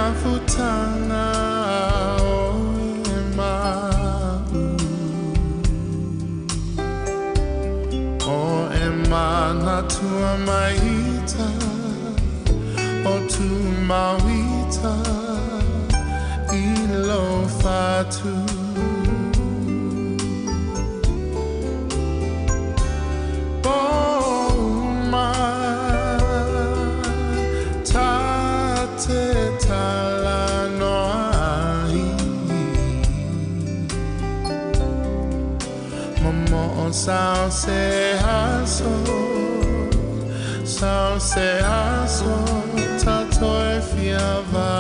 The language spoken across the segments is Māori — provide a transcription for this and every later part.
mafutana o emana tua maita o tu mawita ilo fatu boma tate tala no ai momo sao se haso tato e fiava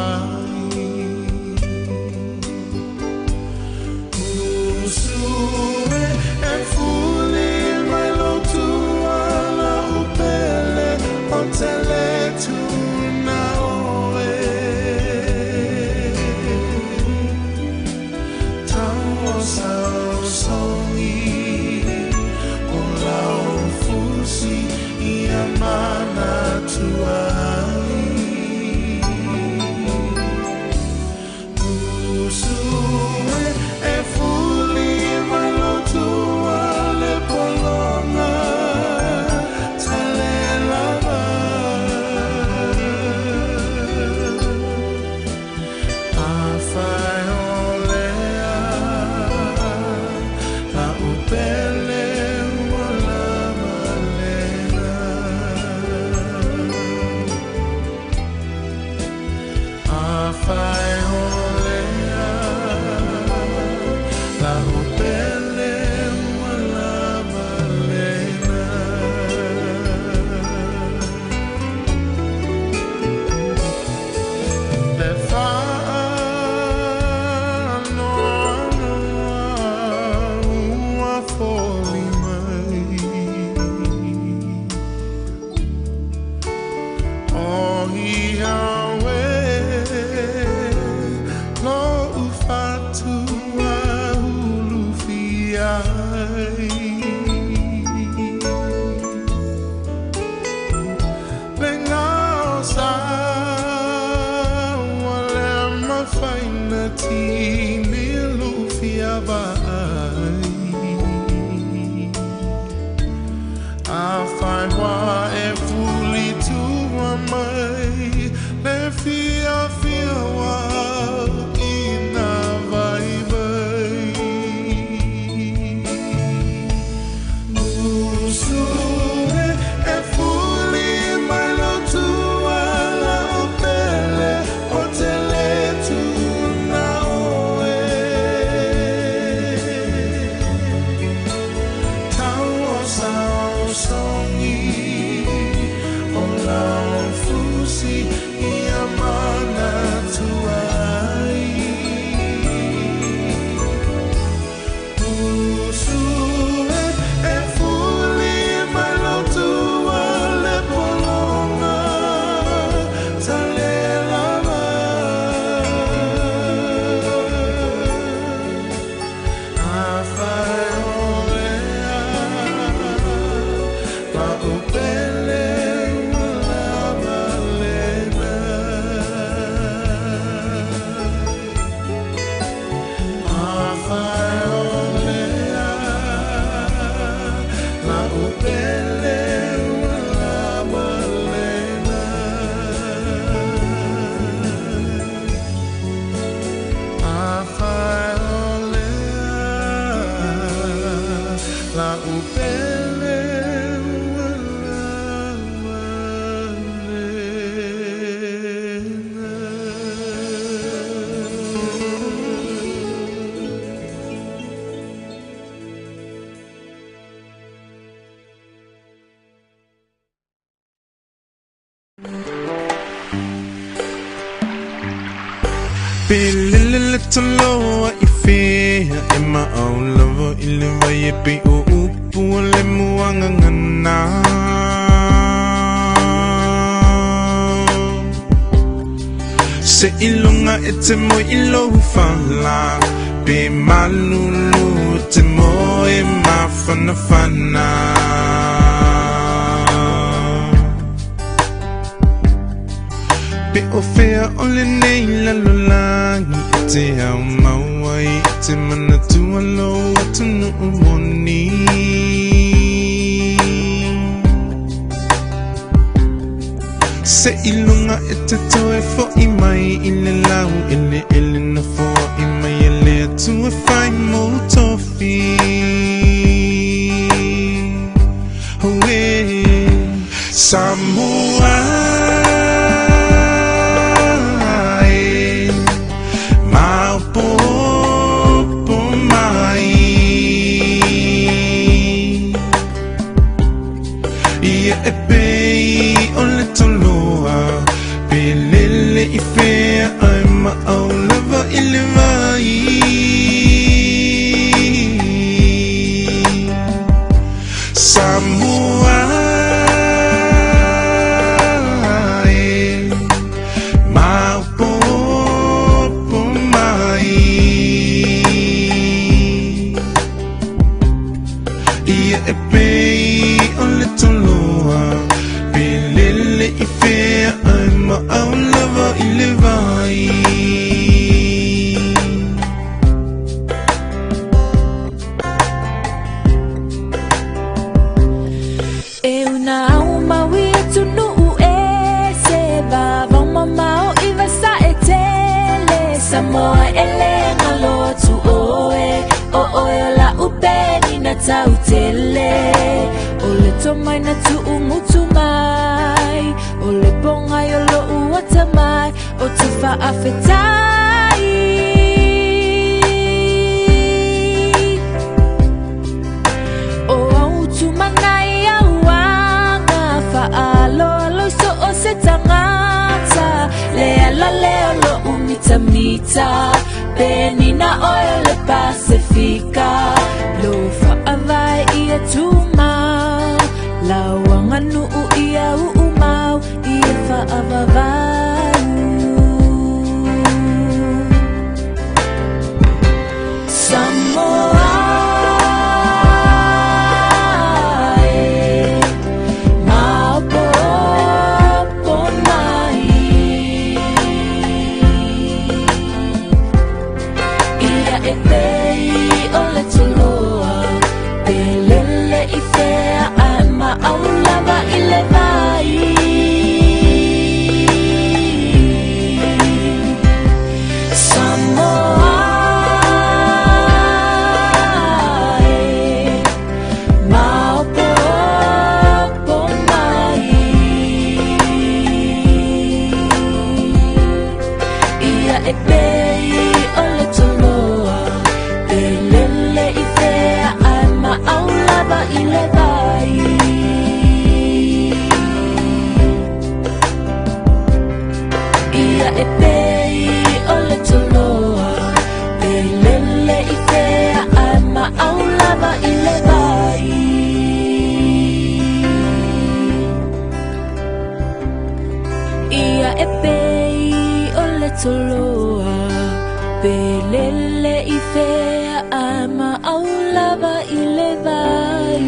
ai usue e fuli mai lo tua la upele o tele tu na oe tau sao soi o lau fusi mana tuai usue e fuli mai lo tua le polonga tale lava afai olea la upele fai olea la upele wala balena le fa no ua foli mai oh hiawe Feeling a little low, what you feel in my own love, you live by your be upu le muangana. Se ilunga ete mo ilo fala, be malulu te mo e mafana fana. Pe o fea ole nei lalolangi te au mawai te mana tualo atunu umoni Se ilunga e te toe fo I mai I le lau ele na fo I mai ele atu e whai mo tofi Hoe Samoa E pei o le toloa Pe lele I fea ai ma au lava I le vai Samoa e Maupopo mai Ia e pei o le toloa Pelele I fea ai ma au lava I le vai E una au maui tunu e se vava mamao I vasa e tele Samoa ele ngalo tu oe O oe la upeni na tau tele O le tomai na tu umutu mai O le bongai o lo uata mai O te whaafetai O au tu manai au anga Whaalo so o se tangata Lea leo lo umita mita Beni na oe le Pasifika Lo whaavai ia tuma Lawanga nuu ia uumau Ia whaavavau Samoa Toloa Pelele I fea ama au lava I le vai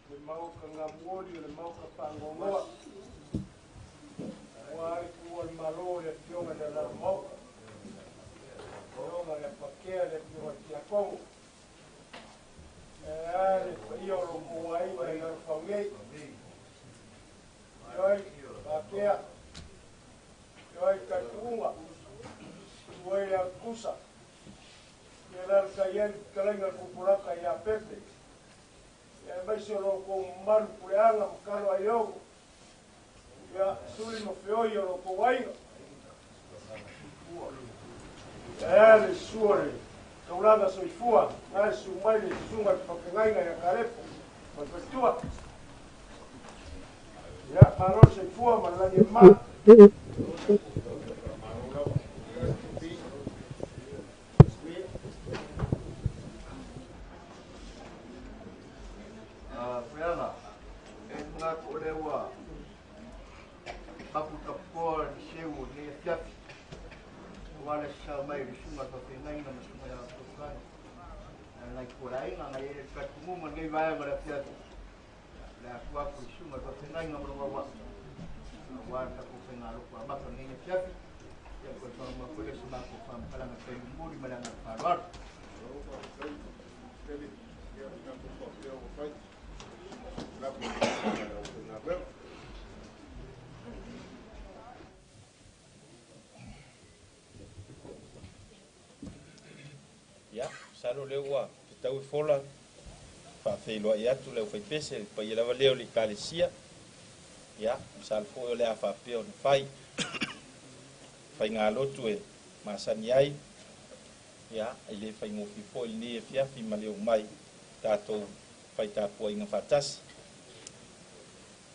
Le mau ka ngamori, le mau ka pangongoa Wai kua le malo le Afioga le Alalamaota Afioga le Patea le Afioga Tiakongo le whaia o roko wai mai ngā whaungei Ioi, Patea Ioi, Kaituunga Ioi, Kusa Ia lalka ieri kalenga kupuraka ia pepe Ia maisi o roko maru pureanga mkalo a iogo Ia suri no whioi o roko wainga Ia le suore Kauranga soifua, ngai sumaile sunga whakengainga ya karepo, mapetua. Ia, maro soifua, malani ma. Freana, nga korewa, baku kapoa ni seu ni fiafi. Wale sa mai sunga whakengainga masuma ya tukani. kurai ngai katumu mangai vai ngara pia la kwa kusuma to tengai ngam ro wa wa ta ku penga ro kwa ba kan ni pia ya ko to ma ko le suma ko fam kala na pe muri mala na parwar ya salo lewa tau fola fa felo ya tu le foi pese pa ia lava leo li kalesia ya sal fo le afa pe on fai ngalo tu e masani ai ya ile fai mo fi fo ni fia fi maleu mai tato fai ta po inga fatas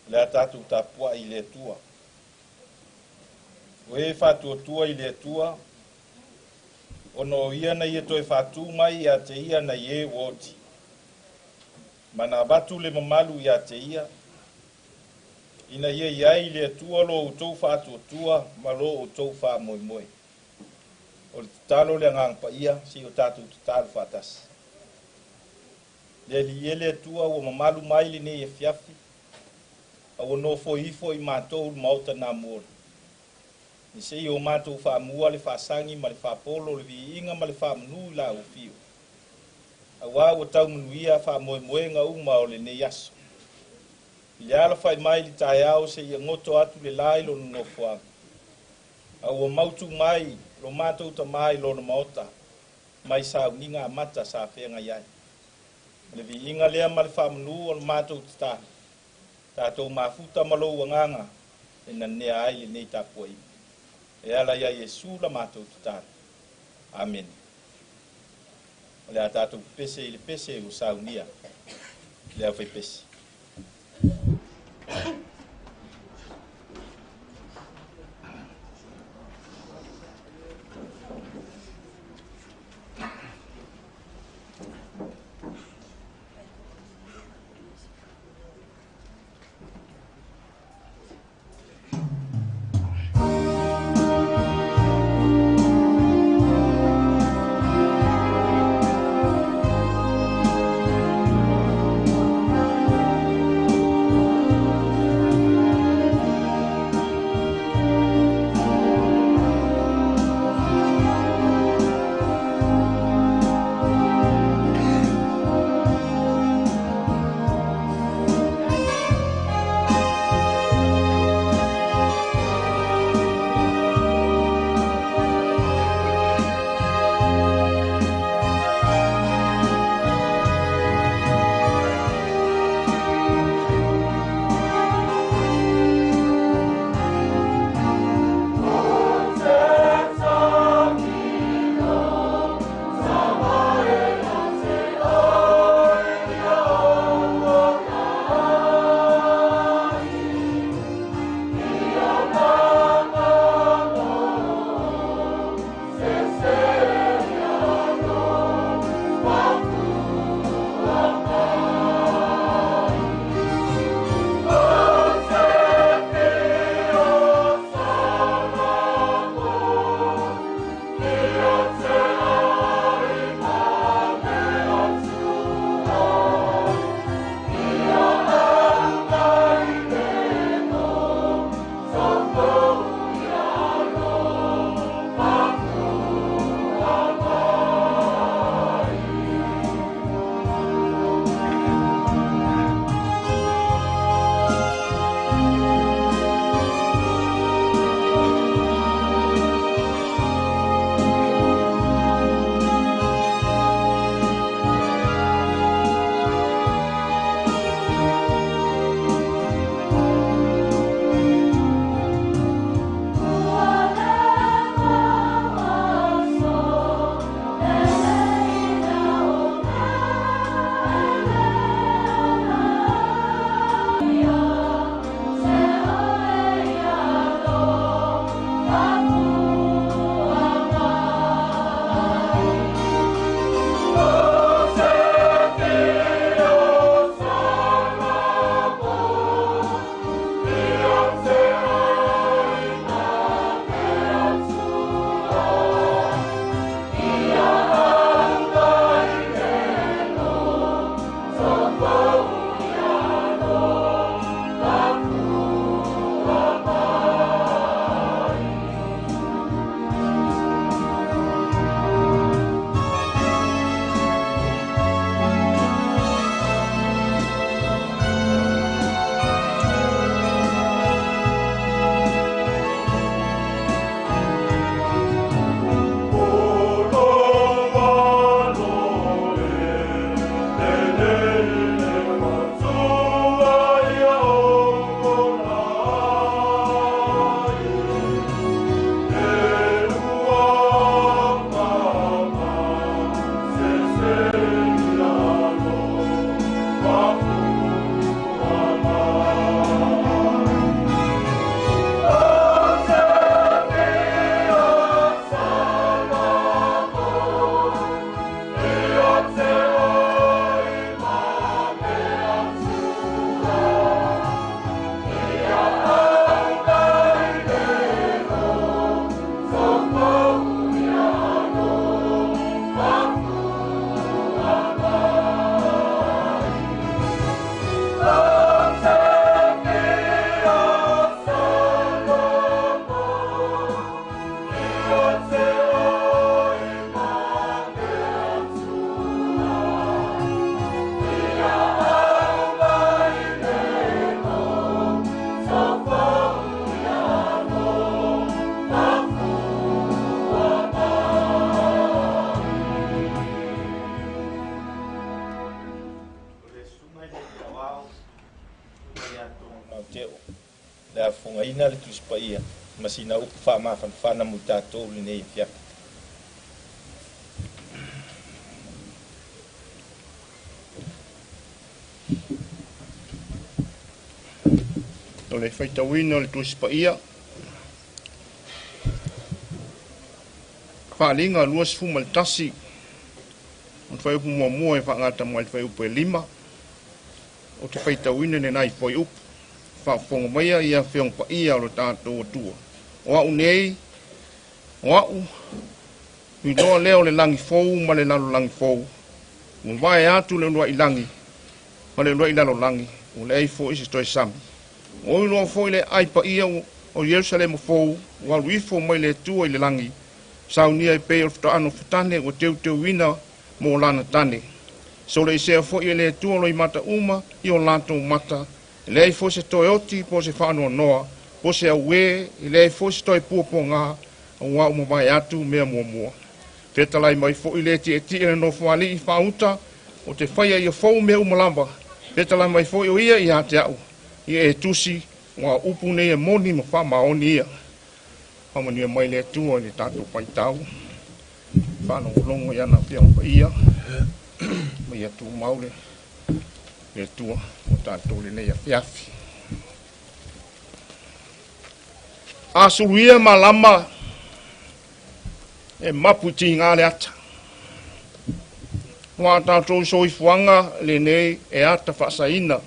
la tatu ta po ile tua we fa tua ile tua ono ia na ia toi fatu mai ia te ia na ye woti mana batu le mamalu ia te ia ina ia ia ile tua lo utou fatu tua malo utou fa moi moi o talo le ngang pa ia si o tatu talo fatas le ile tua o mamalu mai le ne fiafi o no foi i matou mauta na mor ni sei o matou fa mua le fa sangi ma le fa polo le viinga ma le fa mnu la o fio awa o tau mnuia fa moe nga uma o le ne yaso ia la fai mai li taiao se ia ngoto atu le lai lo no fua au o mautu mai lo matou ta mai lo no maota mai sa uninga mata sa fenga iai le viinga le ma le fa mnu o matou ta tatou mafuta malo wanganga ina ne ai le nei tapoi e ala ia Yesu la matou tutala. Amen. Le atatu pese ile pese o saunia. Le a foi pese. leo le afogaina le tusipaia masina upu faamafanafana mo tatou lenei fiafi o le faitauina o le tusipaia faaaliga lua sefuma le tasi o le faiupu muamua e faagata mai le faiupu e 5 o te faitauina lenai foi upu faafofoga maia ia feoga paia o le tatou atua o a'u nei o a'u iloa lea o le lagi fou ma le lalolagi fou ua vae atu le unua'i lagi ma le unua'i lalolagi o leai fo'i se toe sami o iloa fo'i le ai paia o Ierusalema fou ua aluifo mai le atua i le lagi saunia e pei o le feto'ano fetane ua teuteuina mo lana tane so le isea fo'i e le atua o loi mata'uma i o latou mata i leai fo'i se toe oti po se fa'anoanoa po se auē i leai fo'i se toe puapogā ua a'u mavae atu mea muamua fetalai mai fo'i le ti'eti'i le nofo ali'i fa'auta o te faia ia fou mea uma lava fetalai mai fo'i o ia iā te a'u ia e tusi ua upu nei e moni ma fa'amaoni ia fa'amania mai le atua i le tatou paitau fa'alogologo i ana feoga paia mai atu mau le atua o tatou lenei afiafi asuluia malama e mapu tigā le ata ua tatou soifuaga lenei e ata fa'asaina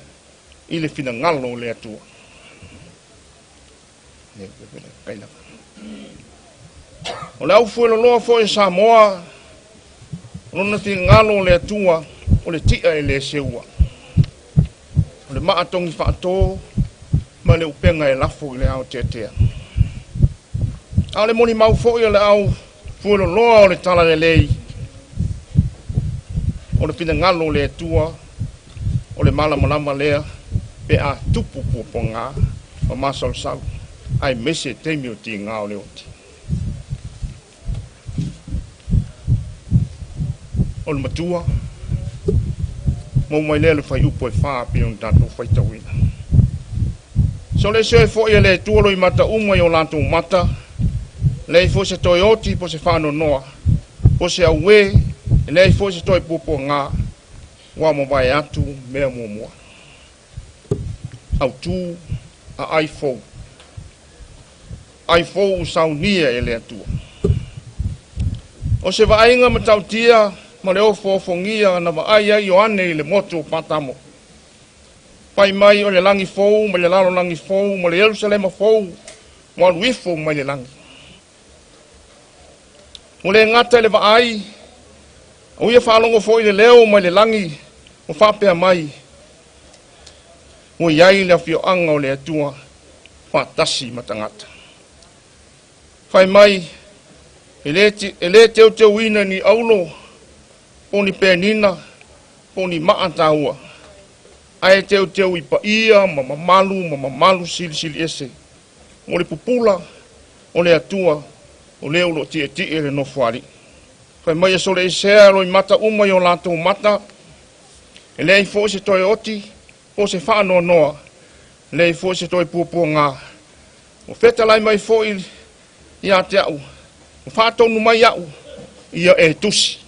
i le finagalo le atua o le aufueloloa fo'i Samoa lona finagalo le atua o le ti'a e le seua o le ma'atogi fa'atō ma le upega e lafo i le ao teatea a le moni mau fo'i o le au fueloloa o le tala lelei o le finagalo le atua o le malamalama lea pe a tupu puapogā ma masalusalu ai mese teimi o tigā o le oti o le matua mau mai lea le faiupu e fā pe ona tatou faitauina so le seo e fo'i e le atua loi mata'uma i o latou mata leai fo'i se toe oti po se fa'anonoa po se auē e leai fo'i se toe puapogā ua mavae atu mea muamua autū a ai fou saunia e le atua o se va'aiga ma tautia ma le ofoofogia na va'ai ai Ioane i le moto o Patamo pai mai o le lagi fou ma le lalolagi fou ma le Ierusalema fou mo aluifo mai le lagi o le gata i le va'ai o ia fa'alogo fo'i le leo mai le lagi o fa'apea mai o iai le afio'aga o le atua fa'atasi ma tagata fai mai e lē teuteuina ni aulo poni penina poni ma'a tāua ae teuteu i paia ma mamalu silisili ese o le pupula o le atua o le ulo ti'eti'i e le nofo ali'i fai mai so le esea loi mata'uma i o latou mata e leai fo'i se toe oti po se fa'anoanoa leai fo'i se toe puapogā o fetalai mai fo'i ia te a'u o fa'atonu mai a'u ia e tusi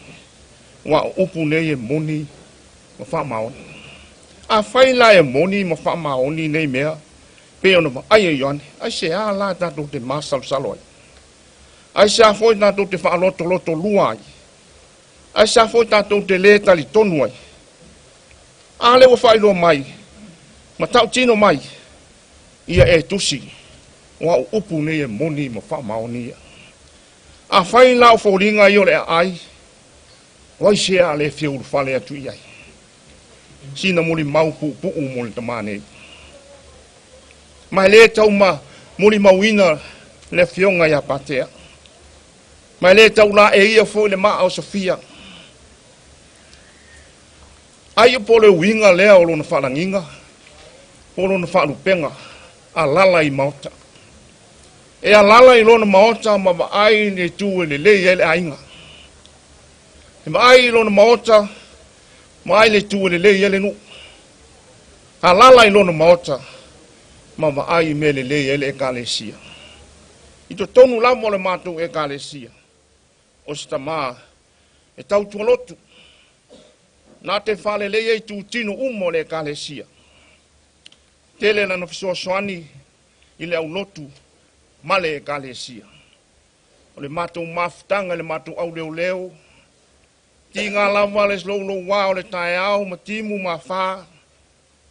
ua upu nei e moni ma fa'amaoni a fai la e moni ma fa'amaoni nei mea pe ona va'ai e Ioane ai se a la tatou te masalusalo ai ai se a foi tatou te fa'alotoloto lua ai se a foi tatou te lē talitonu ai a le ua fa'ailoa mai ma ta'utino mai ia e tusi ua upu nei e moni ma fa'amaoni ia a fai la o foliga i o le a'ai oi se a le fiulu fale atu i ai sina muli mau pu'upu'u mo le tamā nei mai lē tauma muli mauina le fioga ia Patea mai lē taula e ia fo'i le ma'a o Sofia ai po le uiga lea o lona fa'alagiga po lona fa'alupega a lala i maota e a lala i lona maota ma va'ai ne tu e lelei ai le aiga e va'ai i lona maota ma ai le tu e lelei ai le nu'u a lala i lona maota ma ai mele le ele ekalesia. I to tonu la mo le mātou ekalesia. O se tamā e tau tualotu. Nā te whale le ei tu tino umo le ekalesia. Tele na fisoa soani i le au lotu ma le ekalesia. O le mātou mafutanga le mātou au leo. Ti ngā lava le slolo wā o le tae au ma timu ma whā.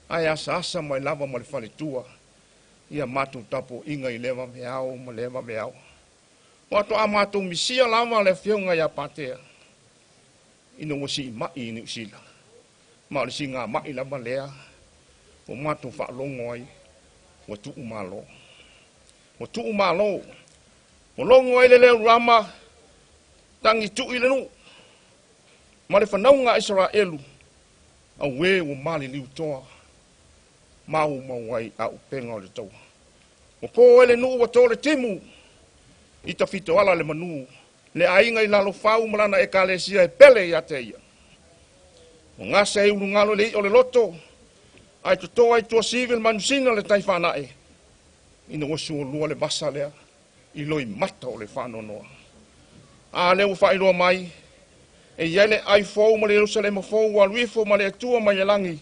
Ai asa mai lava ma le whale tua. Ia mātou tapo inga i lewa me au ma lewa me au. Wato a mātou misia lava le whiunga ia Patea. Ino wasi i mai i ni usila. Ma le si ngā mai lava lea. O mātou whaalongo ai. Wa tuu malo. Wa tuu malo. O longo ai le leo rama. Tangi tuu i le nu. Ma le whanaunga Israelu. A we o mali liu toa. Mau mawai a upenga o le tau. O po ele nuu wa tole timu. I Tafitoala le manu. Le ainga i lalo whau malana e kalesia e pele i ateia. O ngasa e uru ngalo le i o le loto. Ai to toa i tua civil manusina le tai whanae. Ina wasu o lua le basa lea. I loi mata o le whanonoa. A leo whailoa mai. E iele ai fau ma le Jerusalem fau wa luifo ma le atua mai e langi.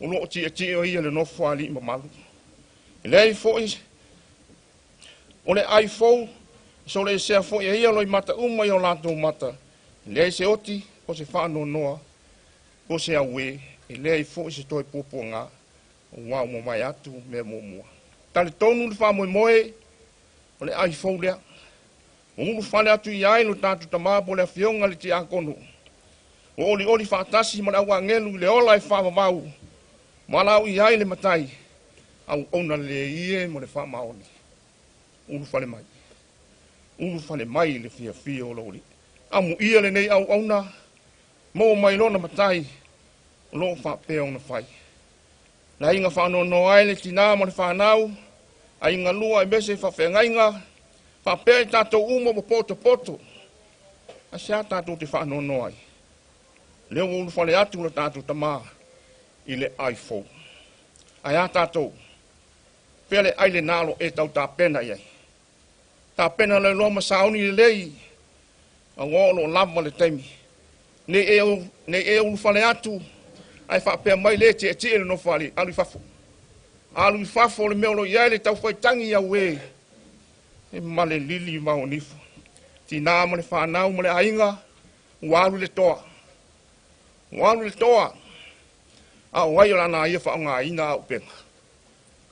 O loo ti o ia le nofo ali ma malu. E le ai fo is. O le ai fau. So le sea fo ia loi mata uma i o lato mata. E le ai se oti o se whanonoa. O se awe. E le ai fo se toi popo ngā. O wau mo mai atu me mo mua. Tale tonu le wha moe moe. O le ai fau lea. O unu whale atu i ailo tātu tamāpo le Afioga le ti akono. O oli whaatasi ma le awa ngelu le ola e whaamamau. Ma lau i ai le matai. Au ona le ie mo le whaamaoni. Unu whale mai. Unu whale mai le fia o lori. Amu ia le nei au ona. Mo mai lona matai. O loo whaapea ona whai. La inga whaanono ai le tina mo le whaanau. A inga lua e mese whawhengainga. Whapea i tātou umo mo poto. A sea tātou te whaanono ai. Leo ulu whale atu le tātou tamā. I le iPhone. Ai a tātou. Pele ai le nalo e tau tā pena iai. Tā pena le loma sauni le lei. A ngolo lama le taimi. Ne e ulu whale atu. Ai whapea mai le te e le no whale. Alu i fafo. Alu i fafo le meolo iai le tau whaitangi ia we. E male lili mau nifu. Tina ma le whanau ma le ainga. Walu le toa. Walu le toa. A wai o lana ia whaonga ina au penga.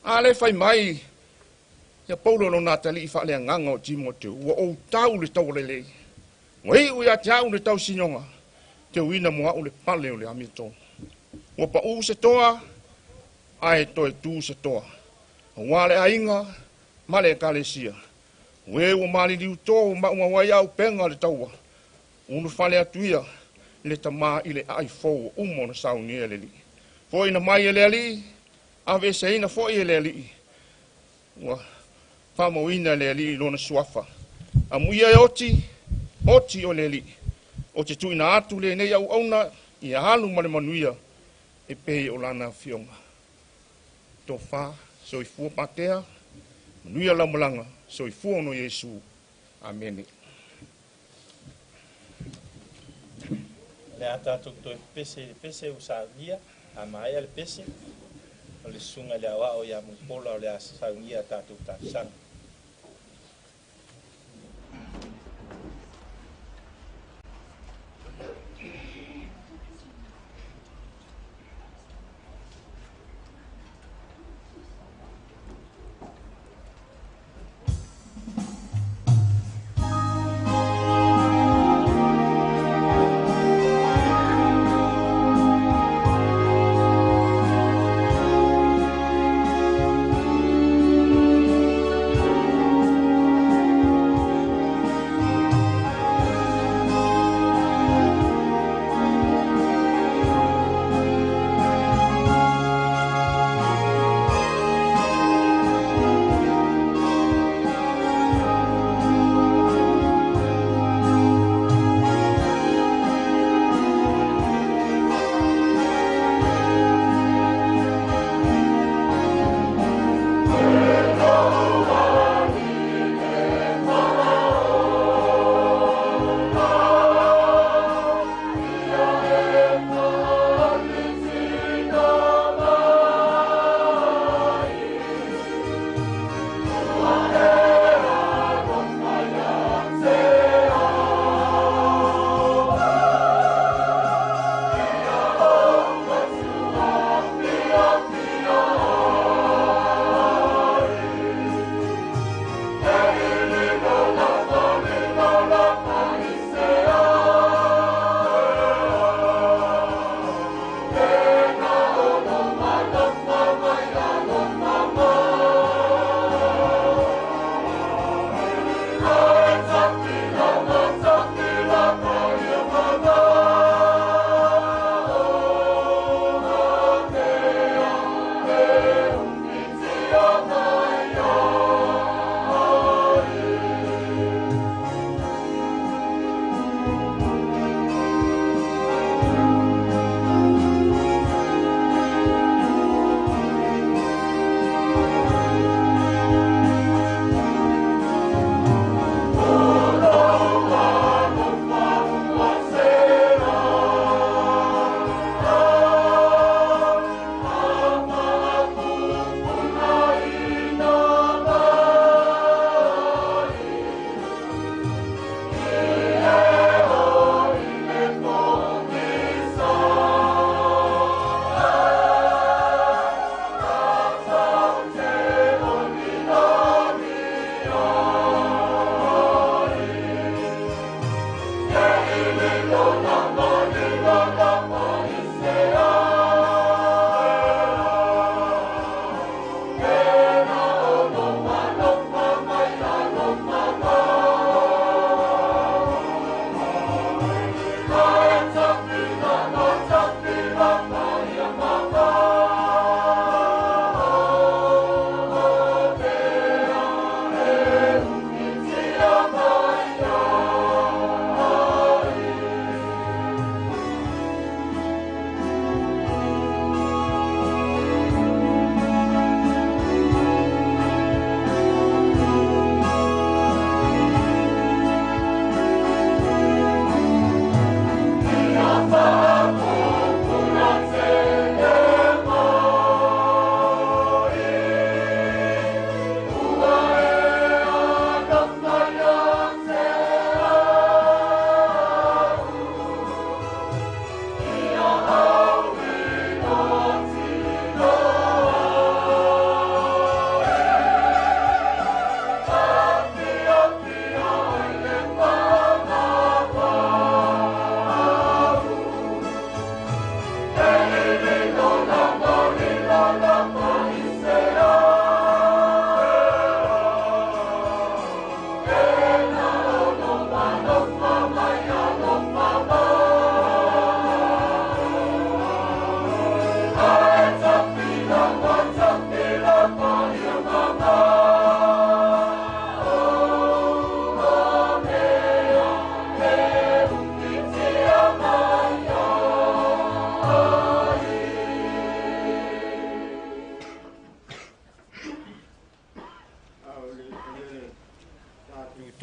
A le whai mai. Ia paulo no Natali i whale nganga o Timoteo. Ua o tau le tau le lei. Wai ua tau le tau sinonga. Te uina mua o le pale o le amito. Ua pa u se toa. Ai toi tu se toa. Wale ainga. Male kalesia. We ua mali liu toa. Ma ua wai au penga le taua. Unu whale atuia. Le tamā i le iPhone. Umo na sauni e le li. Foi na mai e le ali, a vese ina foi e le ali. Ua, whamauina le ali lona suafa. A muia e oti o le ali. O te tuina atu le nei au auna, i a halu ma le manuia, e pei o lana Afioga. Tō wha, so i fua Patea, manuia lamalanga, so i fua no Yesu. Amene. Le atatuk to pese usavia. A mai le pese o le sunga le awa o ia mupola o le asangia tatu tasang.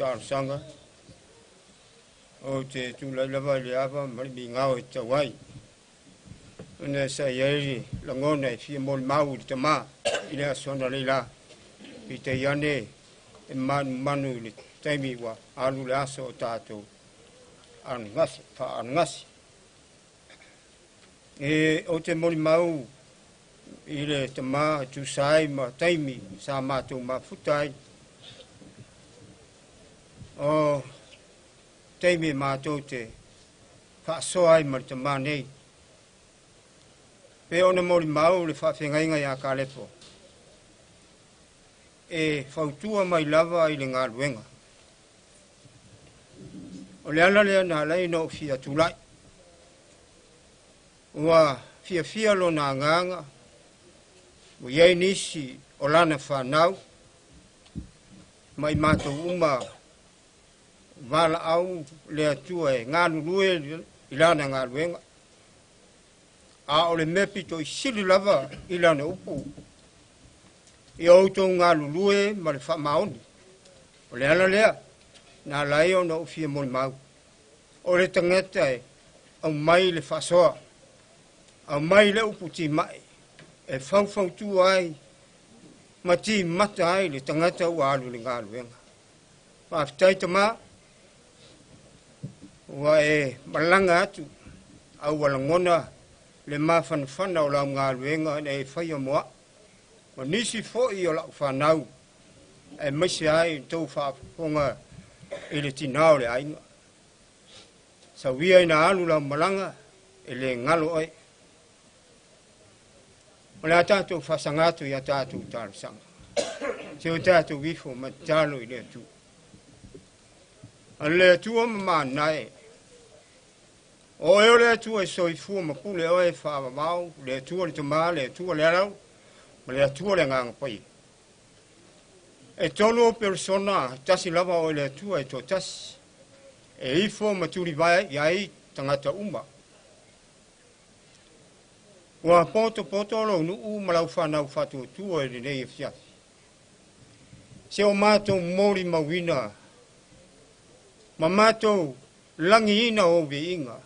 tāru sanga. O te tūlai lava le awa, mari mi ngāo e tawai. Una sa ieri, langona e fia mol mau te mā, ile a sona leila. I te iane, e manu le taimi wa, alu le aso o tātou. Anu ngasi, pa anu ngasi. E o te moli mau, ile te mā, tu sai ma taimi, sa mātou ma futai. O taimi mātou te whaasoai ma te mā nei. Pe ona moli mau le whawhengainga ia ka lepo. E whautua mai lava i le ngā luenga. O le ala lea nā lei no fia tūlai. Ua fia lo nā nganga. Ua iei nisi o lana whanau. Mai mātou uma wala au lea tua e ngā nurue i lana ngā luenga. A o le mepito i sili lava i lana upu. I autou ngā lulue ma le whamaoni. O le ala lea, nā lai o na ufia moli mau. O le tangata e, au mai le whasoa. Au mai le upu ti mai. E whau tu ai, ma ti mata ai le tangata ua alu le ngā luenga. Whaftai ta mā, ua e malanga atu, au walangona le mawhanawhana o lau ngā luenga e whaia moa. Ma nisi fo'i o lau whanau, e maise ai tau whaaponga e le tinao le ainga. Sa wia ina alu lau malanga e le ngalo ai. O le tātou whasangatu i a tātou tālusanga. Se o tātou wifo ma tālo i le atu. A le atu o ma nae. O e o le atu e soifua ma pule o e whaamamau, le atu o le tamā, le atu o le arau, ma le atu o le nganga pai. E tonu o persona, tasi lava o le atu e to tasi. E ifo ma turi vai iai tangata uma. Ua poto lo nuu ma lau whanau whatu tua e nei e fiafi. Se o mātou mori mawina, ma mātou langi ina o vi inga,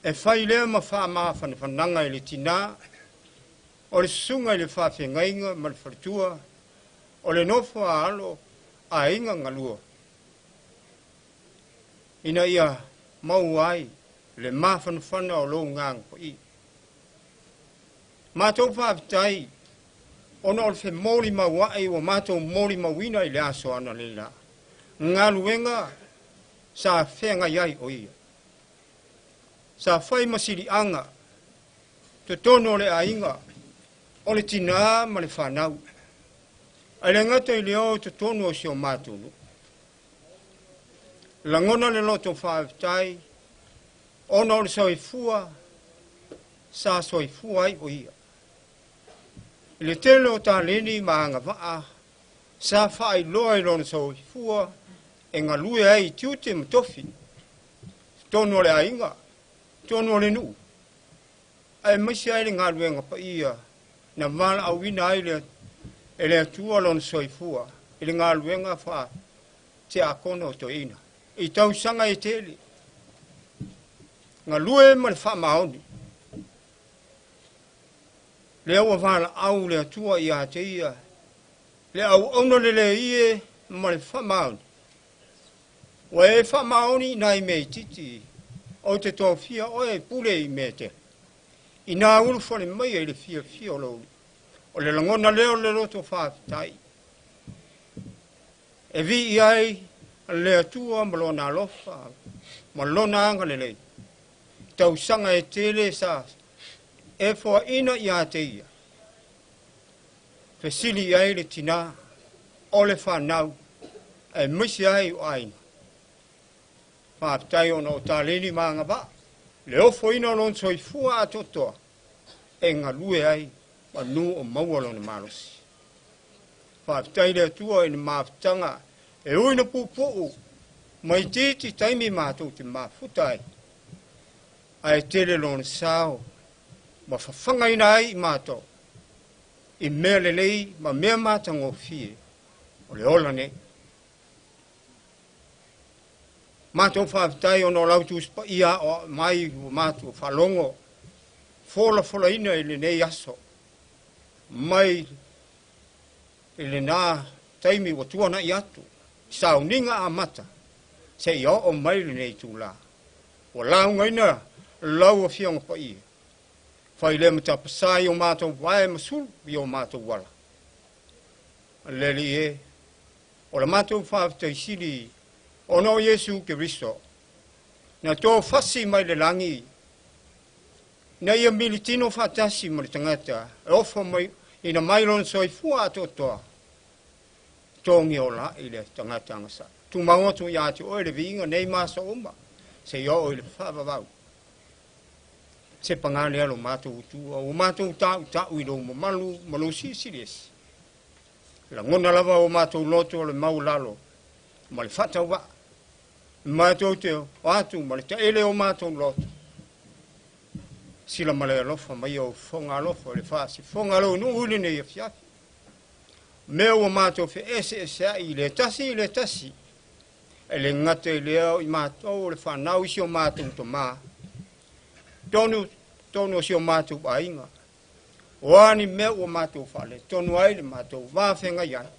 e whai lea ma wha maa whananga i le tina, o le sunga i le whawhengainga ma le whatua, o le nofo a alo a inga ngalua. Ina ia mau ai le maa whanawhana o lo ngang po i. Mātou whaavitai, ono o le mori mawai o mātou mori mawina i le aso ana le la. Ngā luenga sa whenga iai o ia. Sa whai masiri anga, te tono le ainga, o le tina ma le whanau. A le ngata i leo te tono o si o mātou. Langona le loto whaavitai, ono o le soifua, sa soifua ai o ia. Le tele o tā leni maanga waa, sa whaai loa i lona soifua, e ngā lue ai tiute matofi. Tono le ainga, tono le nu. Ai maisi ai le ngā luenga pa ia, na mala au ina ai le atua lona soifua, i le ngā luenga wha te akono to ina. I tau sanga i tele. Ngā lue ma le wha maoni. Le au wala au le atua i a te ia. Le au ono le ie ma le wha maoni. Wa e wha maoni nai mei titi. O te tō fia o e pule i me te. I nā ulu whare mai e le fia o lauri. O le langona leo le roto whaafitai. E vi i ai le atua ma lona alofa. Ma lona anga le lei. Tau sanga e tele sa e fo ina i a te ia. Fesili ai le tina, o le whanau, e misi ai o aina. Whaapitai ona o tā leni maanga ba, le ofo ina lon soifua a totoa, e ngā lue ai, ma nu o maua lona malosi. Whaapitai le atua e ni maafitanga, e uina pupu, mai titi taimi mātou te maafutai, ai tele lona sao, ma whawhanga ina ai i mātou, i mea lelei, ma mea mātango fie, o le ola ne. Mātou whaafitai o no lautu spa ia o mai o mātou whalongo. Fola ina ele nei aso. Mai ele nā taimi o tuana i atu. Sau ninga a mata. Se ia o mai le nei tūla. O launga ina lau o fionga pa ia. Whai le mata pasai o mātou wae masulu i o mātou wala. Leli e. O la mātou whaafitai siri ono Yesu Kiristo. Na tō whasi mai le langi. Na ia militino whatasi mo le tangata. E ofo mai ina mailon soifua ato toa. Tōngi o la i le tangata angasa. Tu maoto i ati o le vinga nei masa oma. Se yo o le whavavau. Se pangane alo mātou utua. O mātou tau i lo malu malusi siriesi. La ngona lava o mātou loto le mau lalo. Ma le whatawa. Mātou te o atu, ma le te ele o mātou loto. Sila ma le alofa mai o whonga alofa le whasi. Whonga alo nu uli nei a fiafi. Mea o mātou fe ese i le tasi. E le ngata i leo i mātou le whanau isi o mātou to mā. Tonu si o mātou ainga. O ani mea o mātou whale. Tonu ai le mātou wāwhenga iai.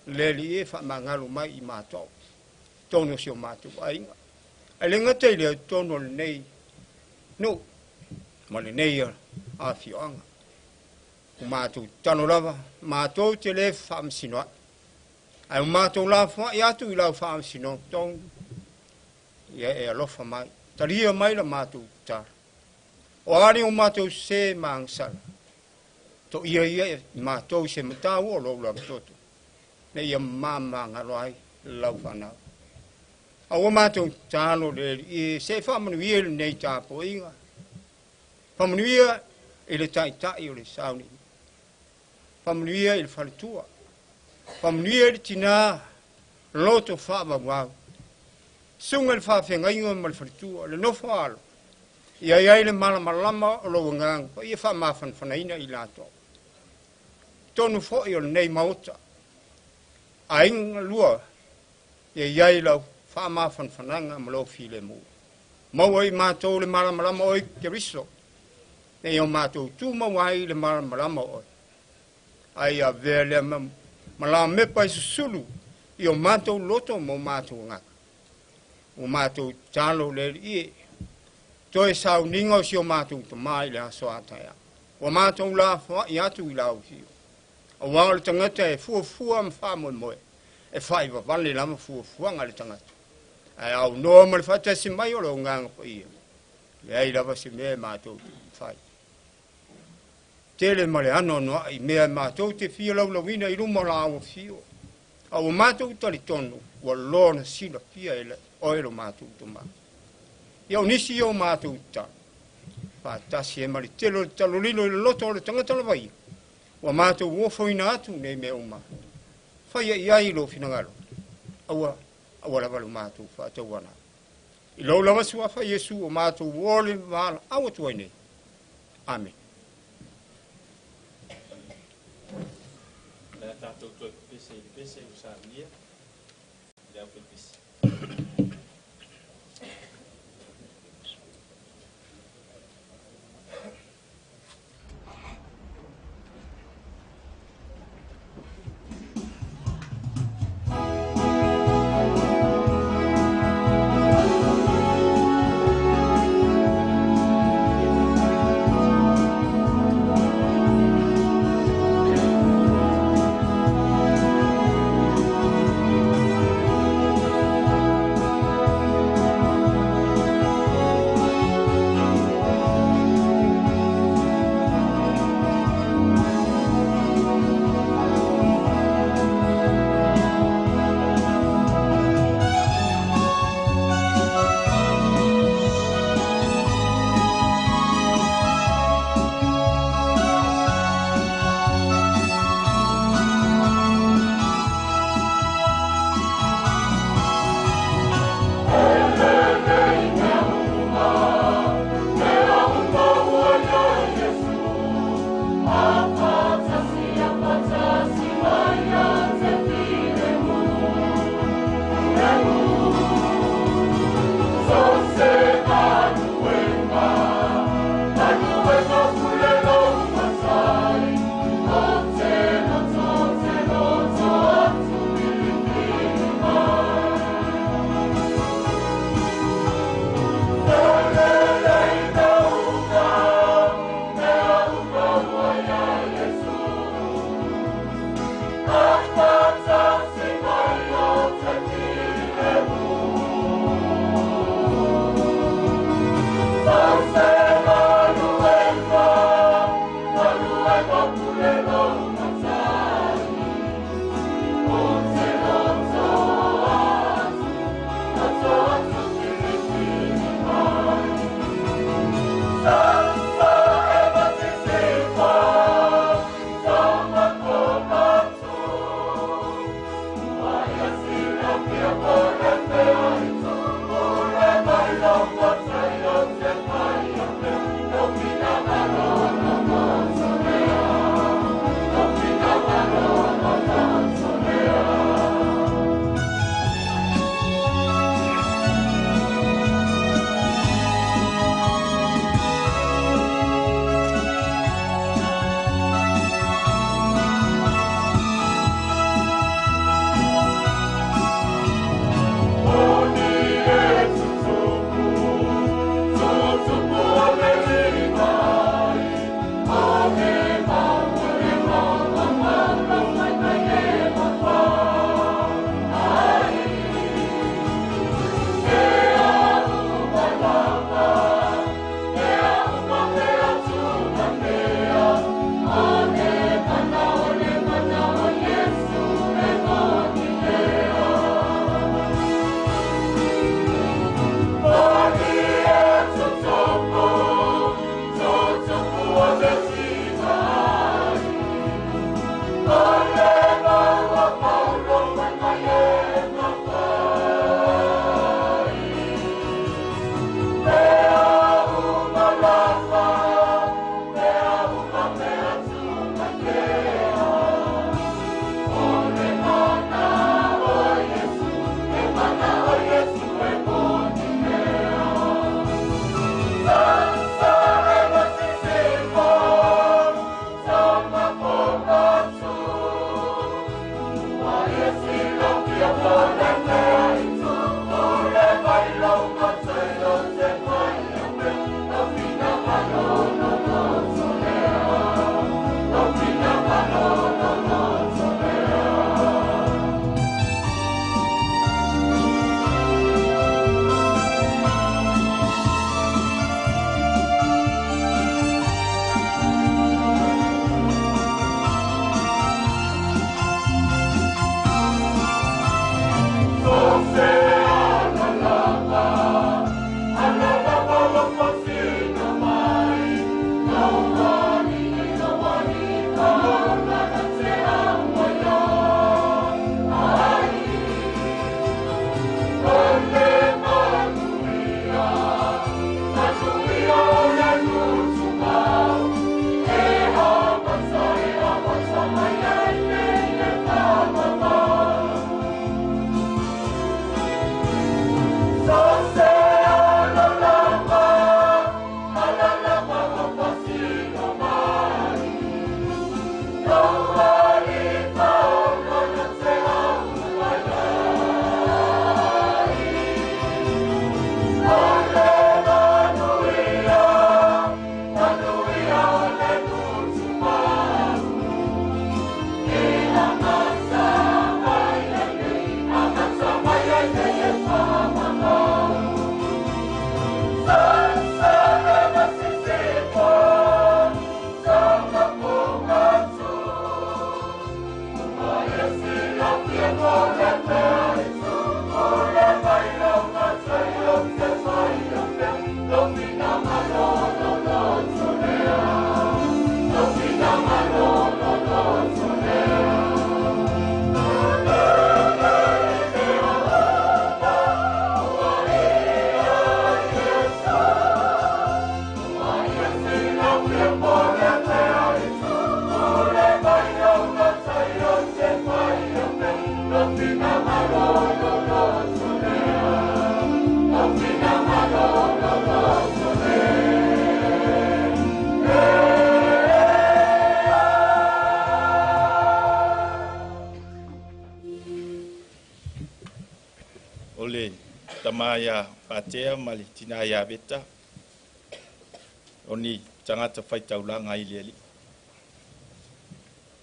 Leli e whamangalo mai i mātou. Tonu si o mātou ainga. E le ngata i leo tonu le nei. No. Ma le nei a Afioga. O mātou tano lava. Mātou te le whaamsinoa. Ai o mātou la wha i atu i lau whaamsinoa. Tonu. Ia e alofa mai. Taria mai la mātou tara. O ari o mātou se māngsala. To ia e mātou se matau o lau lau toto. Ne ia māmanga rai lau whanau. A o mātou tāno le i se whamanuia le nei tāpo inga. Whamanuia e le tai o le sauni. Whamanuia e le whaletua. Whamanuia e le tina loto whamawau. Sunga le whawhengainga ma le whaletua. Le nofo alo. Ia iai le malamalama o lo ngang. Pa ia whamawhanwhanaina i lato. Tonu fo i o le nei maota. A inga lua. Ia iai lau whamawhanwhananga ma lo file mu. Mau ai mātou le malamalama oi Keriso. E o mātou tūma wai le malamalama oi. Ai a vele malama mepa i susulu. I o mātou loto mo mātou ngaka. O mātou talo le ie. Toi sau ninga o si o mātou to mai le aso ataya. O mātou la i atu i lau fio. O wao le tangata e fuafua mwhamoe moe. E whaiva vale lama fuafua nga le tangata. Ai au noa ma le whatasi mai o lo nganga pa ia. Le ai lava si mea mātou whai. Tele ma le ano noa i mea mātou te fia lau lawina i ruma la awa fio. Au mātou tali tonu. Wa lona sila fia ele oero mātou tuma. Iau nisi o mātou ta. Pātasi e mali telo le talolino i le loto o le tangata la vai. Wa mātou uofo ina atu nei mea uma. Whaia i ai lo finangalo. Awa la walu mātou whātau wana. I lau lama suafa Yesu o mātou wole wala awa tuai nei. Amen. Le tātou toi pese i usāria. Le au pese. Ole tamaya Patea mali tina ya beta. Oni tangata Tafitoala ili.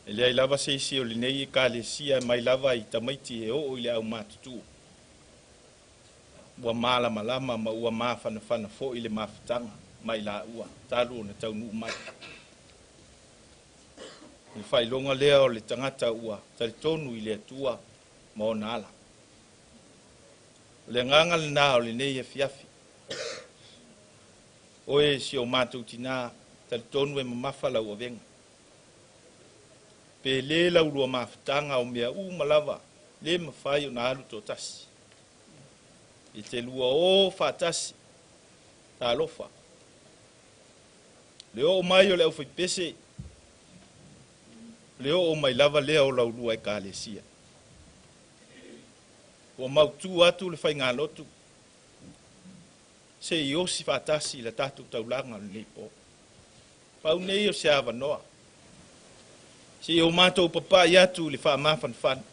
Ele ai lava se isi o linei ka le sia mai lava I tamaiti e o ile au matutu. Ua mala malama ma ua mafana fana fo ile mafutanga mai la ua. Talu na tau nu mai. Ni fai longa lea o le tangata ua. Taritonu ile atua ma o nala. Le nganga le na o le nei e fiafi. Oe si o mātou tina taritonu e mamafala ua venga. Pe le la urua mafutanga o mea malava le mawhai o na alu tō tasi. I te lua o whatasi ta alofa. Leo o mai o leo whai pese. Leo o mai lava lea o lau lua e ka le sia. O mautu atu le whai ngā lotu. Se I osi whatasi la tātou taulanga le nepo. Pau nei o se awa noa. Se o mātou papa I atu le wha mawhan whan.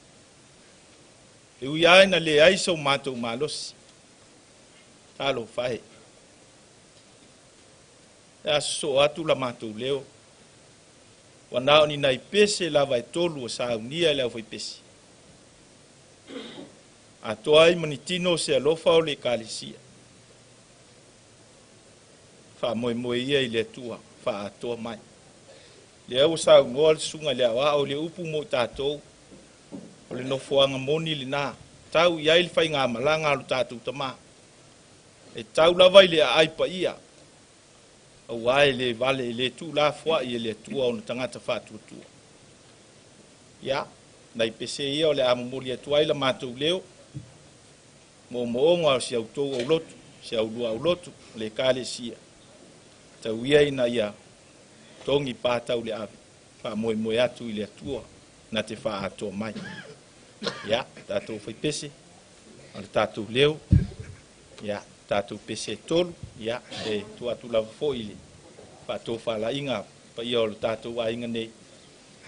E ui aina le aiso mātou mālosi. Talo whae. E aso atu la mātou leo. Wanao ni nai pese lava e tolu o saunia leo whai pese. A toai manitino se alofa o le kalisia. Wha moe moe ia I le tua. Wha atoa mai. Le au sa ngoa le sunga le awa o le upu mo tātou. O le nofoanga moni le nā. Tau iai le whai ngā malanga alu tātou tama. E tau lava I le aipa ia. Au ai le vale le tu la fwa I le tua o na tangata whātua. Ia, nai pese ia o le amamoli atua I la mātou leo. Mo moonga o si autou au lotu, si aulua au lotu, le kāle sia. Tau ia ina ia. Tongi pātau le avi. Wha moe moe atu I le atua. Na te wha atoa mai. Ia, tātou whai pese. Ale tātou leo. Ia, tātou pese tolu. Ia, e tu atu lava fo ili. Wha tō wha la inga. Pa ia o le tātou a inga nei.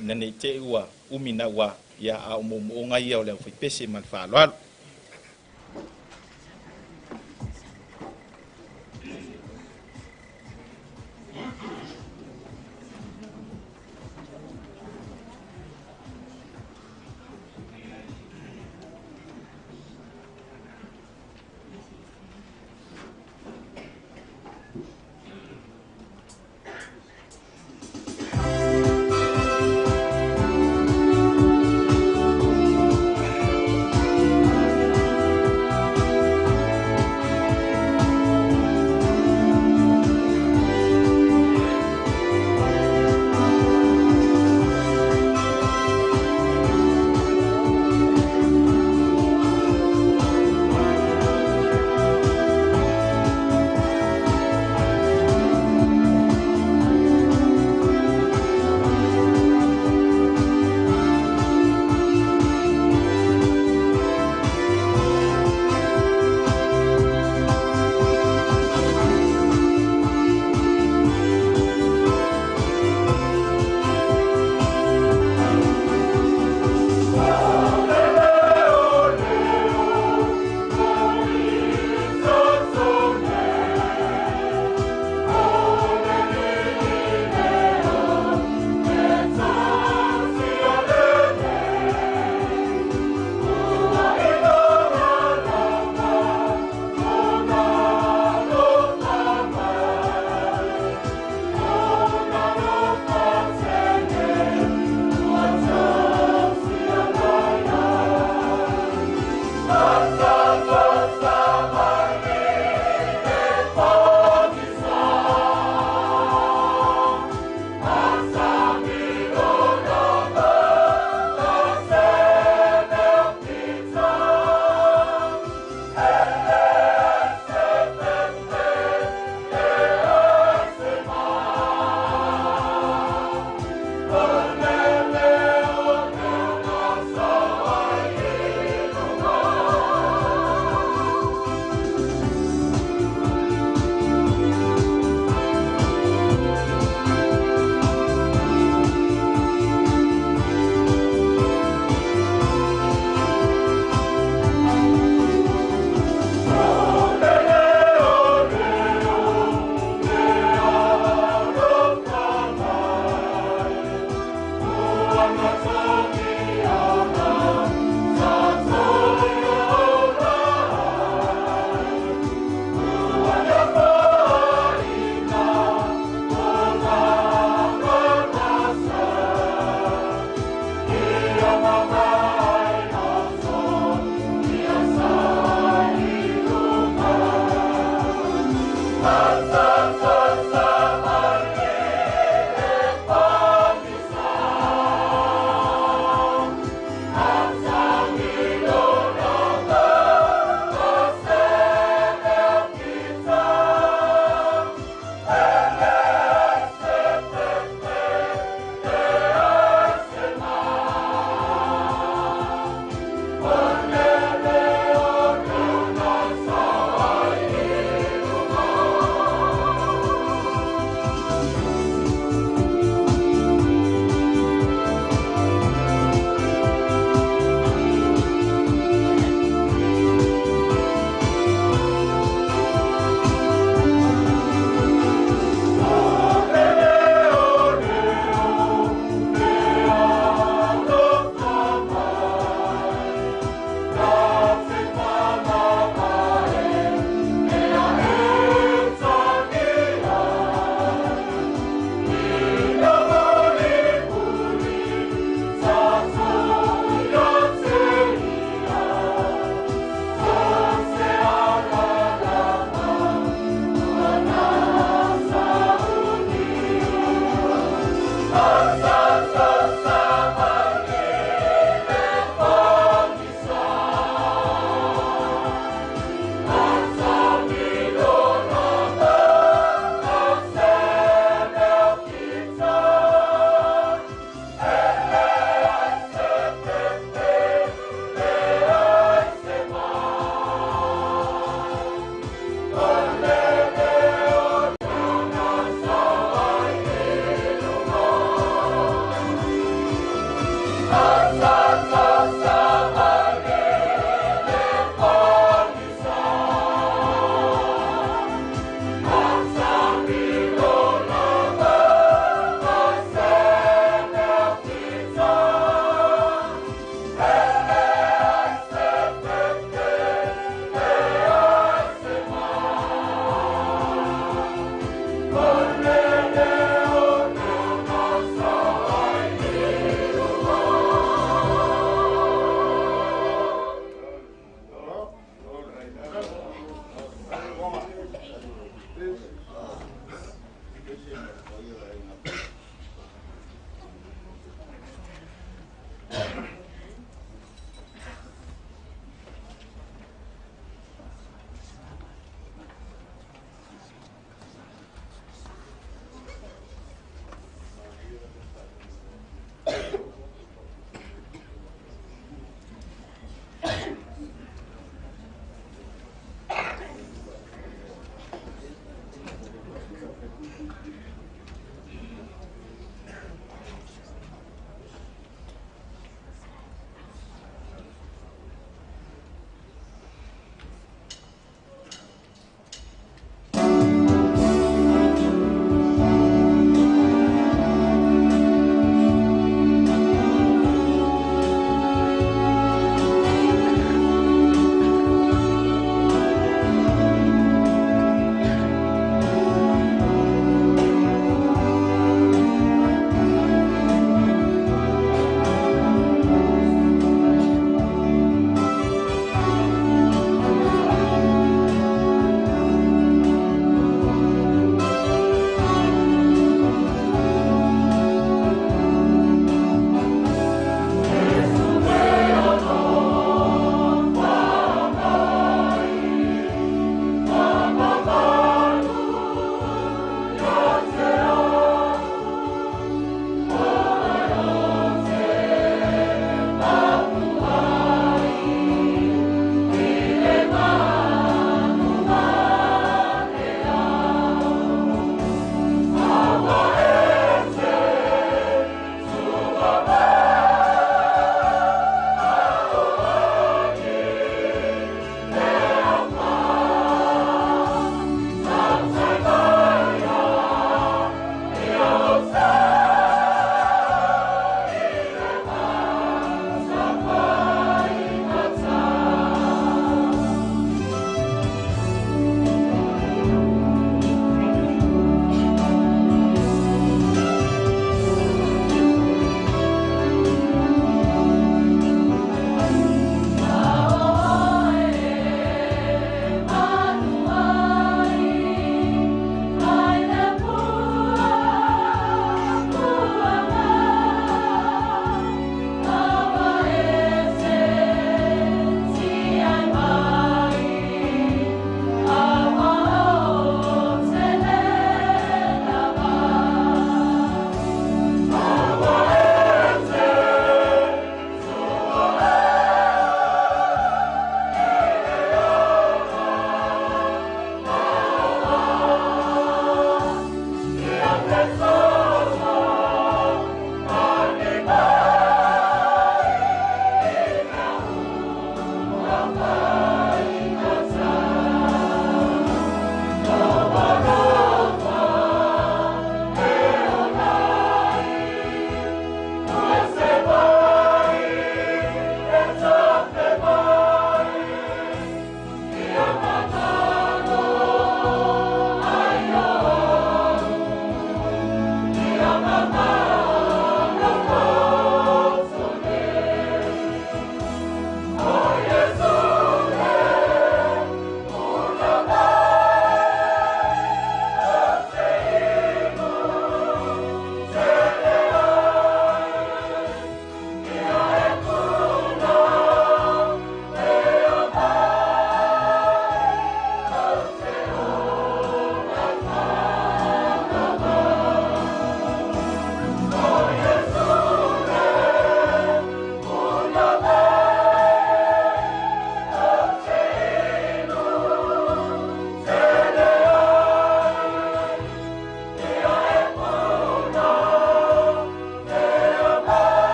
Ina nei te ua umina ua. Ia, a o mo ngai ia o le whai pese man wha aloalo.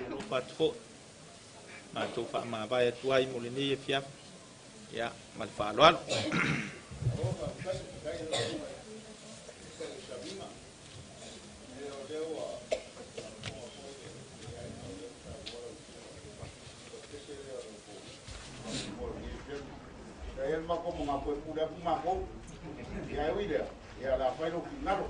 lo pat fo ma to fa ma ba ya tuai mo le ni fia ya mal fa lo alo el ma como ma pues pura ma ko ya oída ya la fue lo finado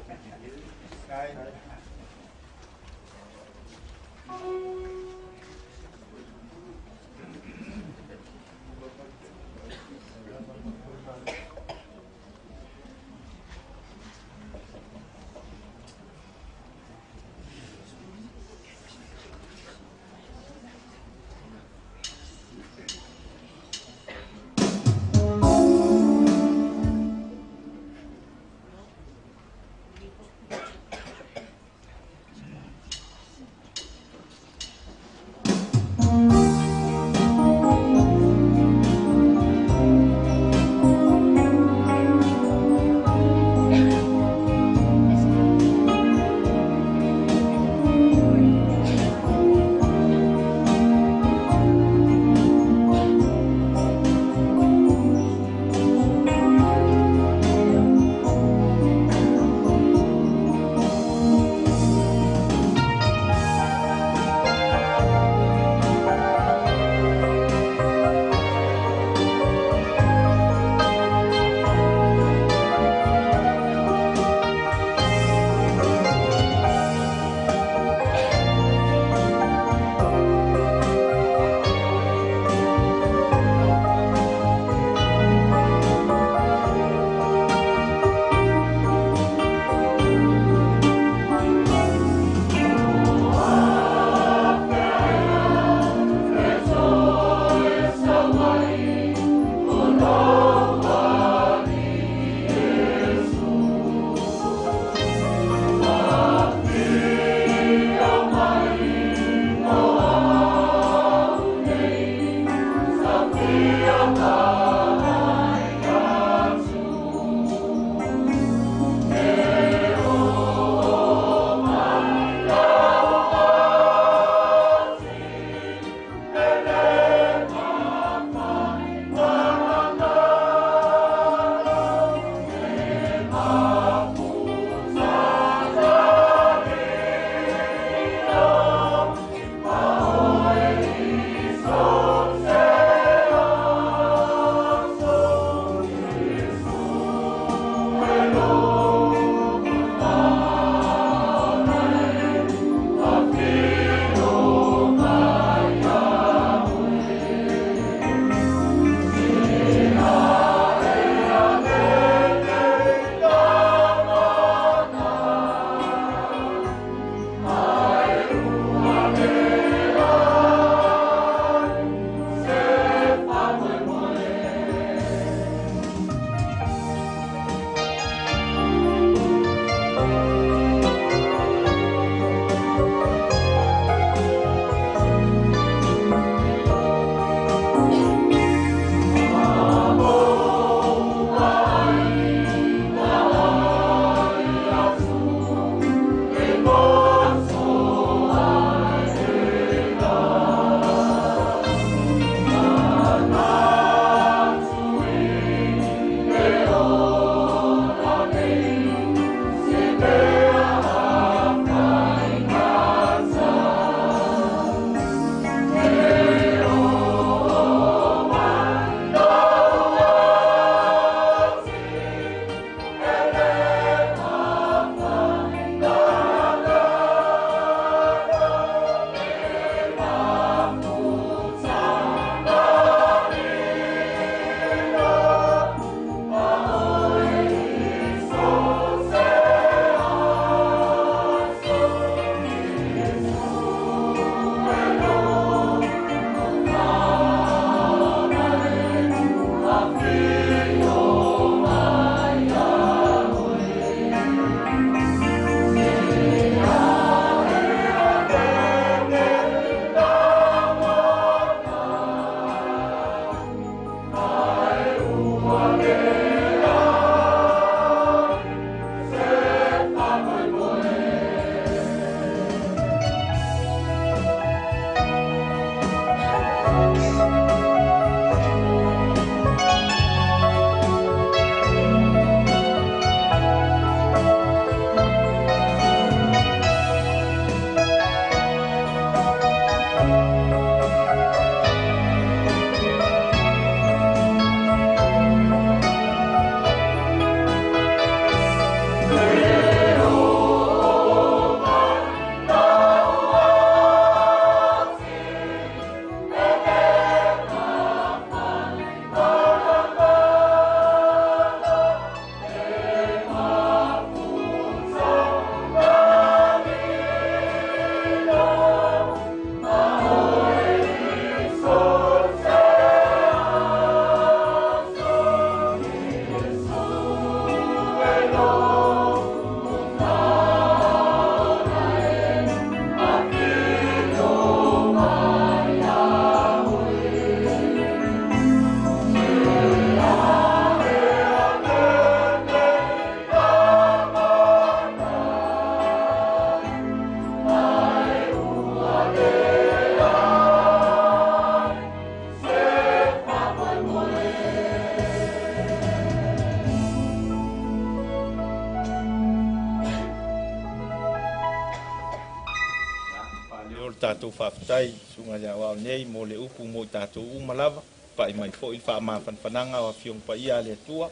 o tātou whawhitai, sunga lea wao nei, mo le upu mo tātou umalava, pai mai fo il wha mawhanwhananga o Afioga pa ia le tua,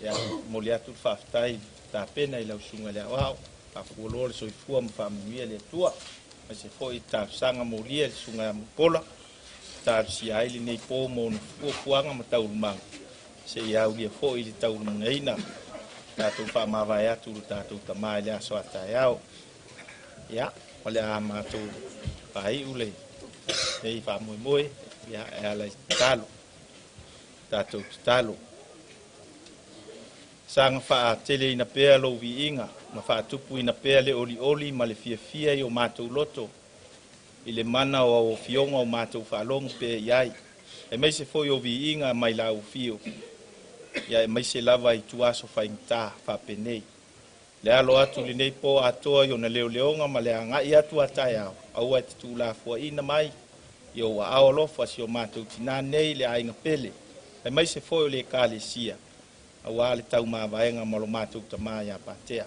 ia mo le atu whawhitai, tā pena i lau sunga lea wao, whafuolo le soifua ma whamuia le tua, mai se fo i tā sanga mo lia le sunga lea mukola, tā si aili nei pō mo na fuafuanga ma taurumanga, se i au lia fo i le taurumanga ina, tātou wha mawai atu tātou tamai lea soata e au, ia, o le a mātou pai ule nei wha moe moe ia e ala i talo tātou talo sanga wha tele ina pēa lo vi inga ma wha tupu ina pēa le oli oli ma le fia fia i o mātou loto i le mana o fionga o mātou wha longu pēa iai e mai se foi o vi inga mai lau fio ia e mai se lava i tuaso wha ingta wha penei le alo atu li nei po atoa i o na Leoleoga ma le angai atu atai au. Au ai te tūla fua ina mai i o wa ao lofa si o mātou tina nei le ainga pele. E mai se foi o le ka le sia. Au a le tau mawaenga ma lo mātou tamā ia Patea.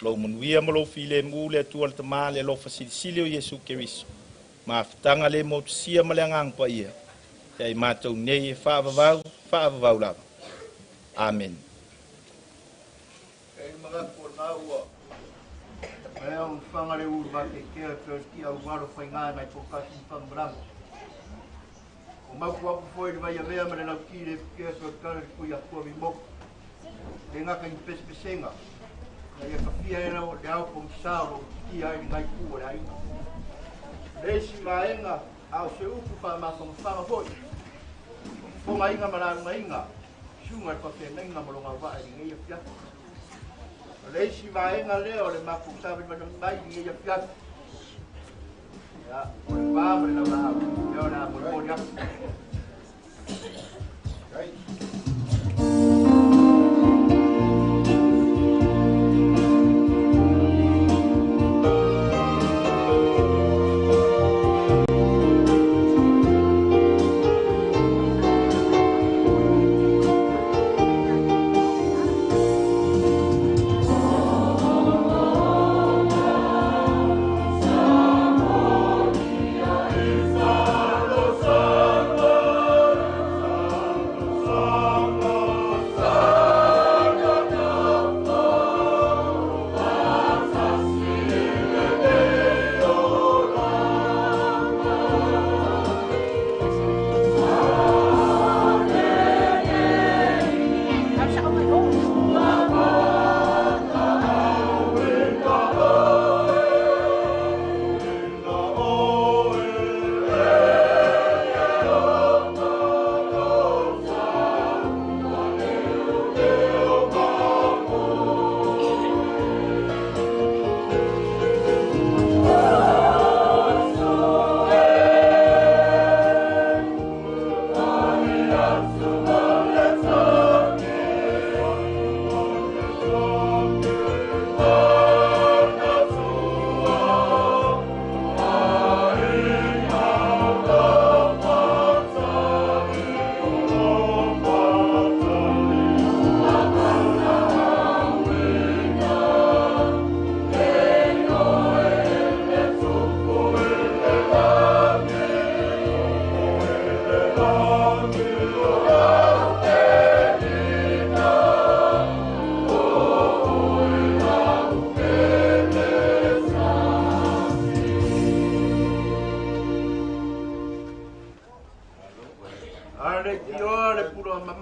Lo manuia ma lo file mu le atua le tamā le lofa sili o Yesu Keriso. Ma afitanga le mo sia ma le angang pa ia. Ia i mātou nei e whaavavau lava. Amen. Mai au whanga le uru wake kea ki au waro whainga ngai pokasi whangramo. O mauku apu foi le vai a vea ma le lau ki le kea kare kui a kua mi moko. Le ngaka i pesenga. Na ia kawhia e rao le au kong sauro ki ai ngai kua le aina. Le si maenga au se upu wha māsong whanga hoi. Fonga inga maranga inga. Sunga e whawhenga malonga wae i ngai a fiatu. Le si vaenga leo le mapu sabe ma mai ni ia fiat. Ya, o le pamre na la. Leo na mo ya.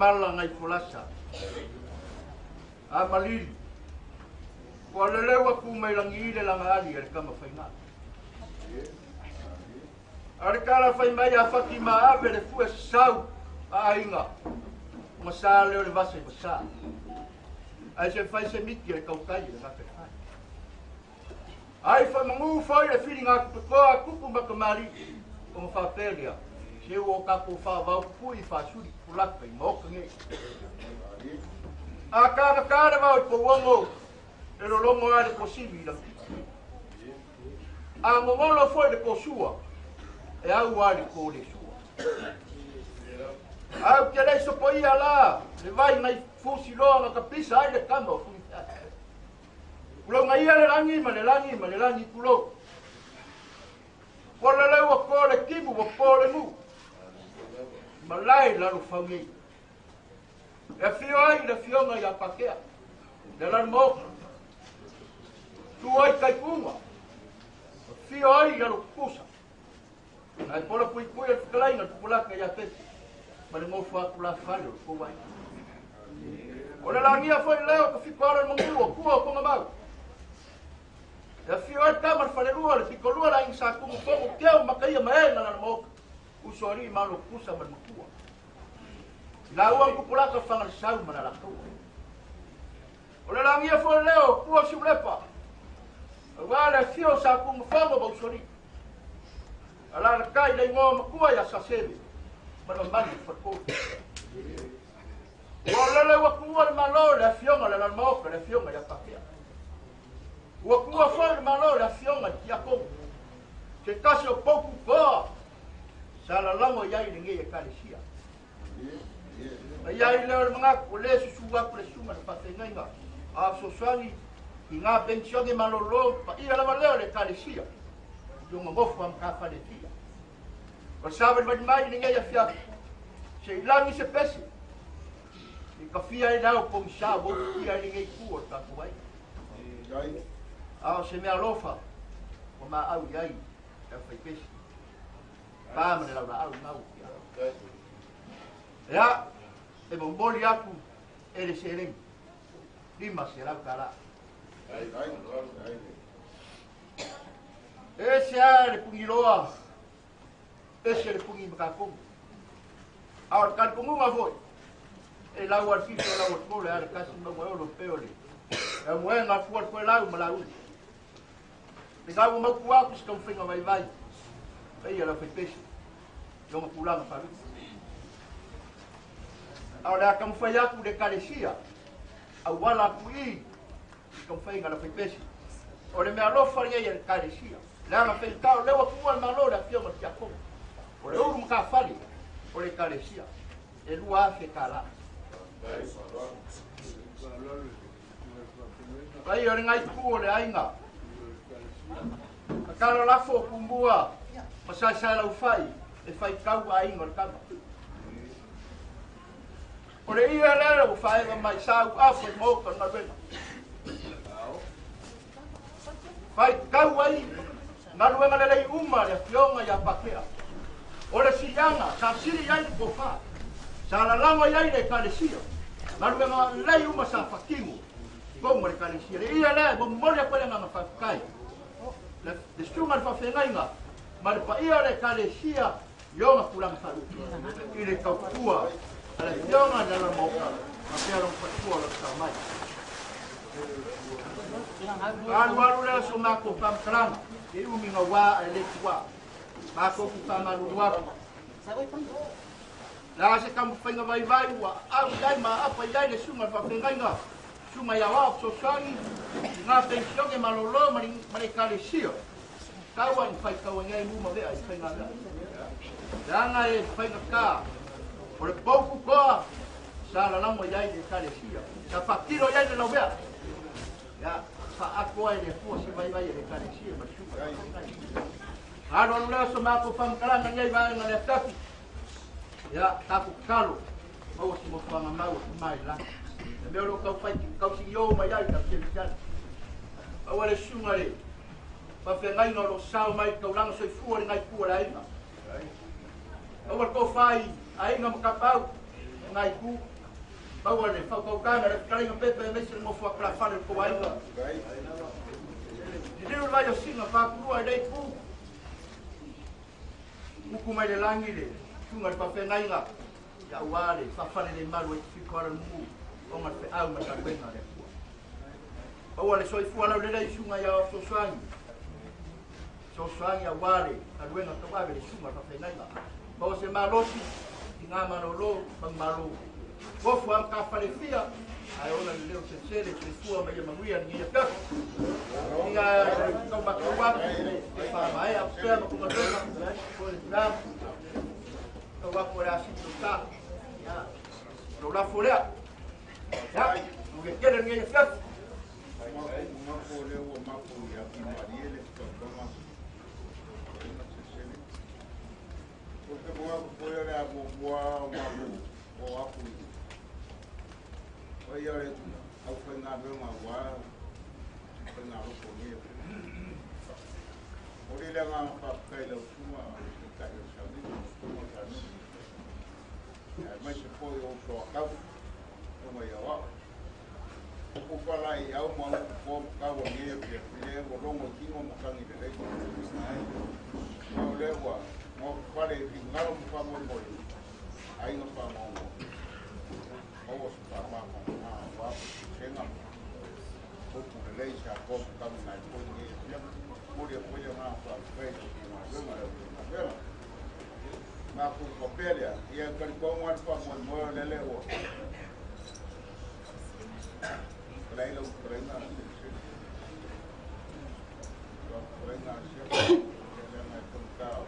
mala ngai polasa. A malili. Ko le lewa ku mai langi le langa ali le kama faina. Ar kala fai mai a faki ma ave le fu sau a inga. Ma sa le le vase sa. Ai se fai se miki le kautai le ngate fai. Ai fa mangu fai le feeling a ko ku ma kamari. Como fa pelia. Se o ka ko fa va fu fa suri pula pe mo nge. A ka va po wongo. E lo longo ale possibile. A ngolo foi de posua. E au ali ko le sua. A que lei so poi lá, le vai mai fusi lo na capisa ai le camo. Lo ngai le langi ma le langi kulo. wa pole mu. Malai la ro fangi. E fio ai le fionga ya Patea. De la mo. Tu ai kai kunga. Fio ai la ro kusa. Ai pole pui pui e klainga tu pula ka ya pesi. Mare mo fa pula falo ko vai. Ora la mia foi leo ka ficora mo kuo ko ngabau. Ya fio ai kamar fale rua le pikolua la insa ku mo teu makai mai na la mo. Usori malo kusa man kuo. La uang kupula ka fangal sau mana la ku. Ora la mia foi leo kuo sulepa. Wala fio sa ku mo fango ba usori. Ala kai dai mo kuo ya sa sebi. Mana mandi fatko. Wala le wa kuo malo la fionga la mo ka la fionga ya Patea. Wa kuo foi malo la fionga ya ko. Se caso pouco ko. Sala lango yai ninge ya kalisia. Yai le mga kule susuwa kule suma pa tenga. A so swali inga benchioge malolo pa ira la valeo le kalisia. Yo mo fo am ka fa de tia. Por sabe mai ninge ya fia. Se la mi se pesi. Ni kafia e dau pom sa bo ia ninge ku ta kuai. A se me alofa. O ma au yai. E fai pesi. Vamos la au mau. Ya, e bomboli aku ele serem. Lima será cara. Esse é pungiloa. Esse é pungimacum. Ahora kan como uma voz. El agua artista la voz era casi no huevo peores. El buen a fuer fue el agua la ul. Pegava uma cuaco que estão feindo vai. Aí ela foi peixe. Eu me pulava para mim. Agora como foi a de carecia. A wala pui. Como foi ela foi peixe. Ora me alô faria ele carecia. Lá na feitao leu a pua malora que eu me tinha como. Ora eu nunca falei. Ora carecia. Ele o afe cala. Aí ora ngai pule ainda. Kalau la fo kumbua. Pasal saya lau fai, e fai kau ai ngor kama. Ore ia lera o fai mai sau afu mo ka na bena. Fai kau ai na luenga lelei uma le fionga ya Patea. Ore siyanga sa siri ai ko fa. Sa la lama ai le kalesia. Na luenga lei uma sa fakimu. Ko mo le kalesia. Ia le mo mo le pele na fa kai. Le strunga fa fengainga. Mas pa ia le kalesia yo ma pulang faru. Ile kau tua. Ala yonga dalam moka. Apa orang patua la samai. Walu la somako pam kran. E umi ngawa ele tua. Mako ku pamalu wa. La se kam fenga vai wa. Au dai ma apa dai le sunga fa fengainga. Sunga ya wa so sangi. Nga pensio ke malolo mari kalesia. Kawan fai kawan ngai mu mave ai fai nada. Danga e fai ka. Por pouco ko sala la mo yai de kalesia. Sa fatiro yai de lovea. Ya, fa akwa e fu si vai de kalesia ma shuka. Aro no so ma ko fam kala ngai vai na le tapi. Ya, ta ku kalo. Mau si mo fama mau mai la. Me lo ka fai ka si yo mai ai ka kelesia. Awale shungare. Pa ngai no lo sao mai ka ulang soi fu ngai fu ai na. Awal ko fai ai ngam kapau ngai ku. Awal le fa ko ka na kai ngam pepe me se mo fu pra fa le ko ai na. Diru vai o singa pa ku ai dai ku. Muku mai le langi le. Tunga pa ngai nga. Ya wale fa fa le malu e fi ko mu. O ma pe au ma ta pena le. Awal soi fu ala le dai sunga ya so sangi. So sangi awale, aluenga kawabe le suma pa fenanga. Ba se malosi, tinga malolo, bang malo. Wo fu am ka fale fia, ai ona le leo se sele se fu am ya manuia ni ya ka. Tinga ka ba ka wa, fa mai a pe ma ku ma ko le dam. Ka wa por asi tu ta. Ya. Lo la folea. Ya, lo que quieren ni ya ka. buah mabu o aku. Oh ya le au pernah berma wa pernah lupa ni. Ori le ngam pakai lo semua kai lo sabi semua kan. Ya mai se foi o so kau. Como ya wa. O palai au mo ko kau ni e le o longo kingo mo kan ni le. Mau le wa mo pare ki ngalo mo pa mo mo. Ai no pa mo. O pa ma mo wa senga. O ku le sa ko ka na ko ni. Mulia punya apa baik ngaku Patea ia kan kawan pa mo lele o lain lo pernah siapa yang nak tahu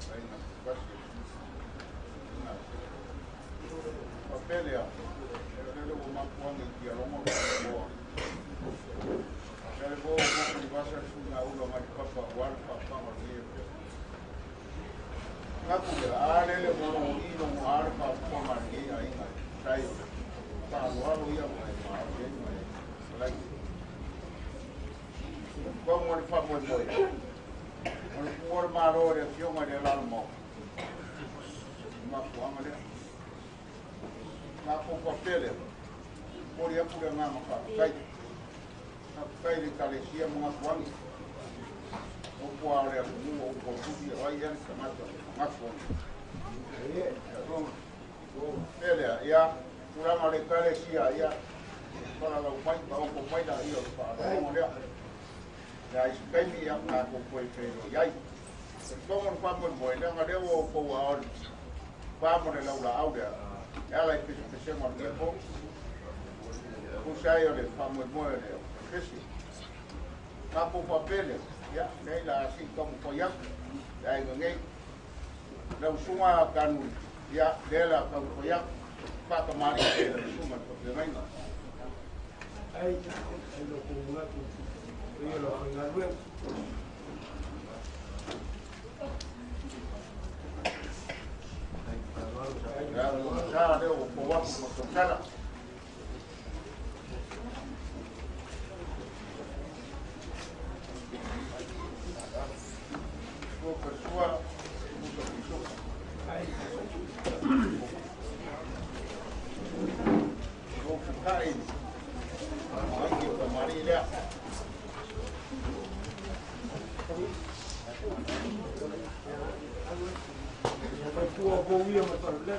lain nak pasti Patea lele o makuang dia lomo Kalau kau di pasar sudah ulang ada apa warna apa macam ni. Ngaku dia ada le mau ini mau ada apa macam ni aing saya tahu apa yang mau dia ni lagi. Kau mau apa mau boy. Mau buat malu dia cuma dia lalu mau. Ngaku amal dia. Ngaku Patea. Mau dia pun nama apa. Kai di Kalesia mengakuangi. Opo ada mu opo tu dia semacam mengakuangi. Patea ya kurang ada Kalesia ya. Kalau mai opo mai dah ia pada dia. Ya sekali yang aku boleh ya. Sekarang pun boleh dah ada opo awal. Pamor lau dia. Ya lagi semua dia pun. Usai oleh pamor dia. Kesi, kapu Patea, ya, đây là sinh công có giấc, đây người nghe, đầu xuống cần, ya, đây là công có giấc, ba cái máy đây là xuống mình có tiếng Anh rồi. Ai lo cùng ngắt, bây giờ là ngắt luôn. Ya, saya ada bawa masuk sana. Pessoa vou ficar aí aqui para Marília Tua boia mas para lá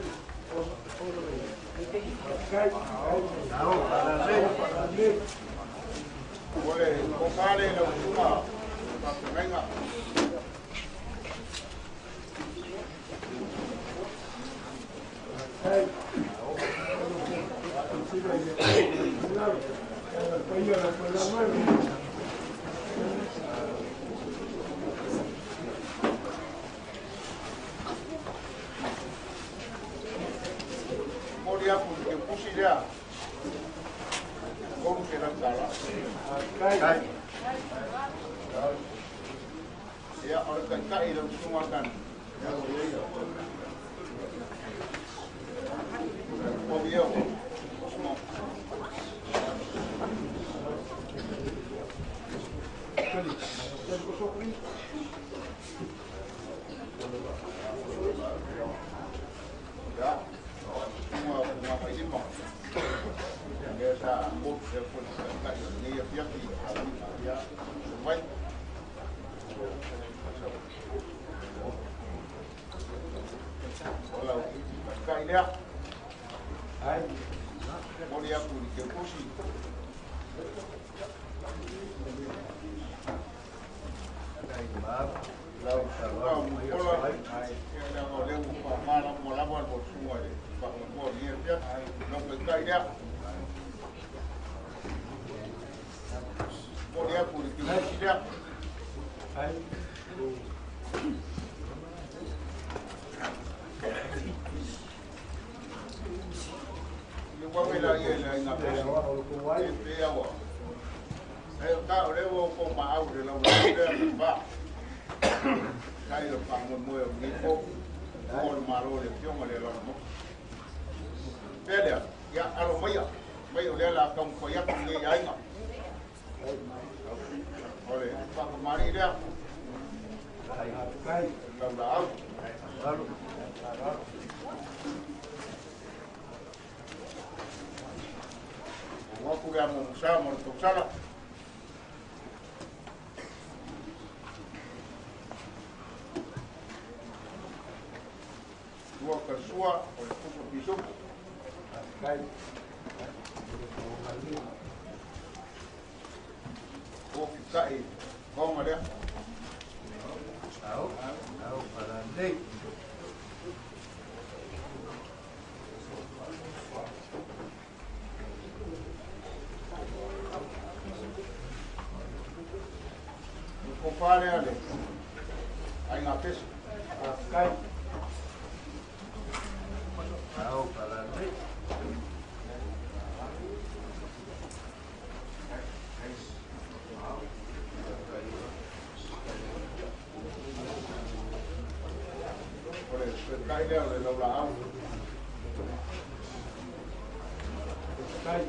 boleh kokale na semua pakai enggak mau dia pun dia pusing dia kau kena kalah ya orang kai dalam semua kan mau dia ya semua ini mau biasa aku pun tak ni dia ya baik kalau kai dia mau dia pun dia pusing Kau lewo kau mau de la muda ba. Kai lo pa mo mo ni ko Ol malo le pion le lo mo. Pele ya alo maya. Mai ole la kam ko ya ni ya ina. Ole pa ko mari dia. Kai la au. Waku ya mo sa mo to sala. Dua kersua oleh kusuk bisuk. Kai. Oh, kai. Kau ada? Tahu pada ni. Compare ale. Ai ngapes. Kai. Tahu pada ni. Kai dia le lo la au. Kai.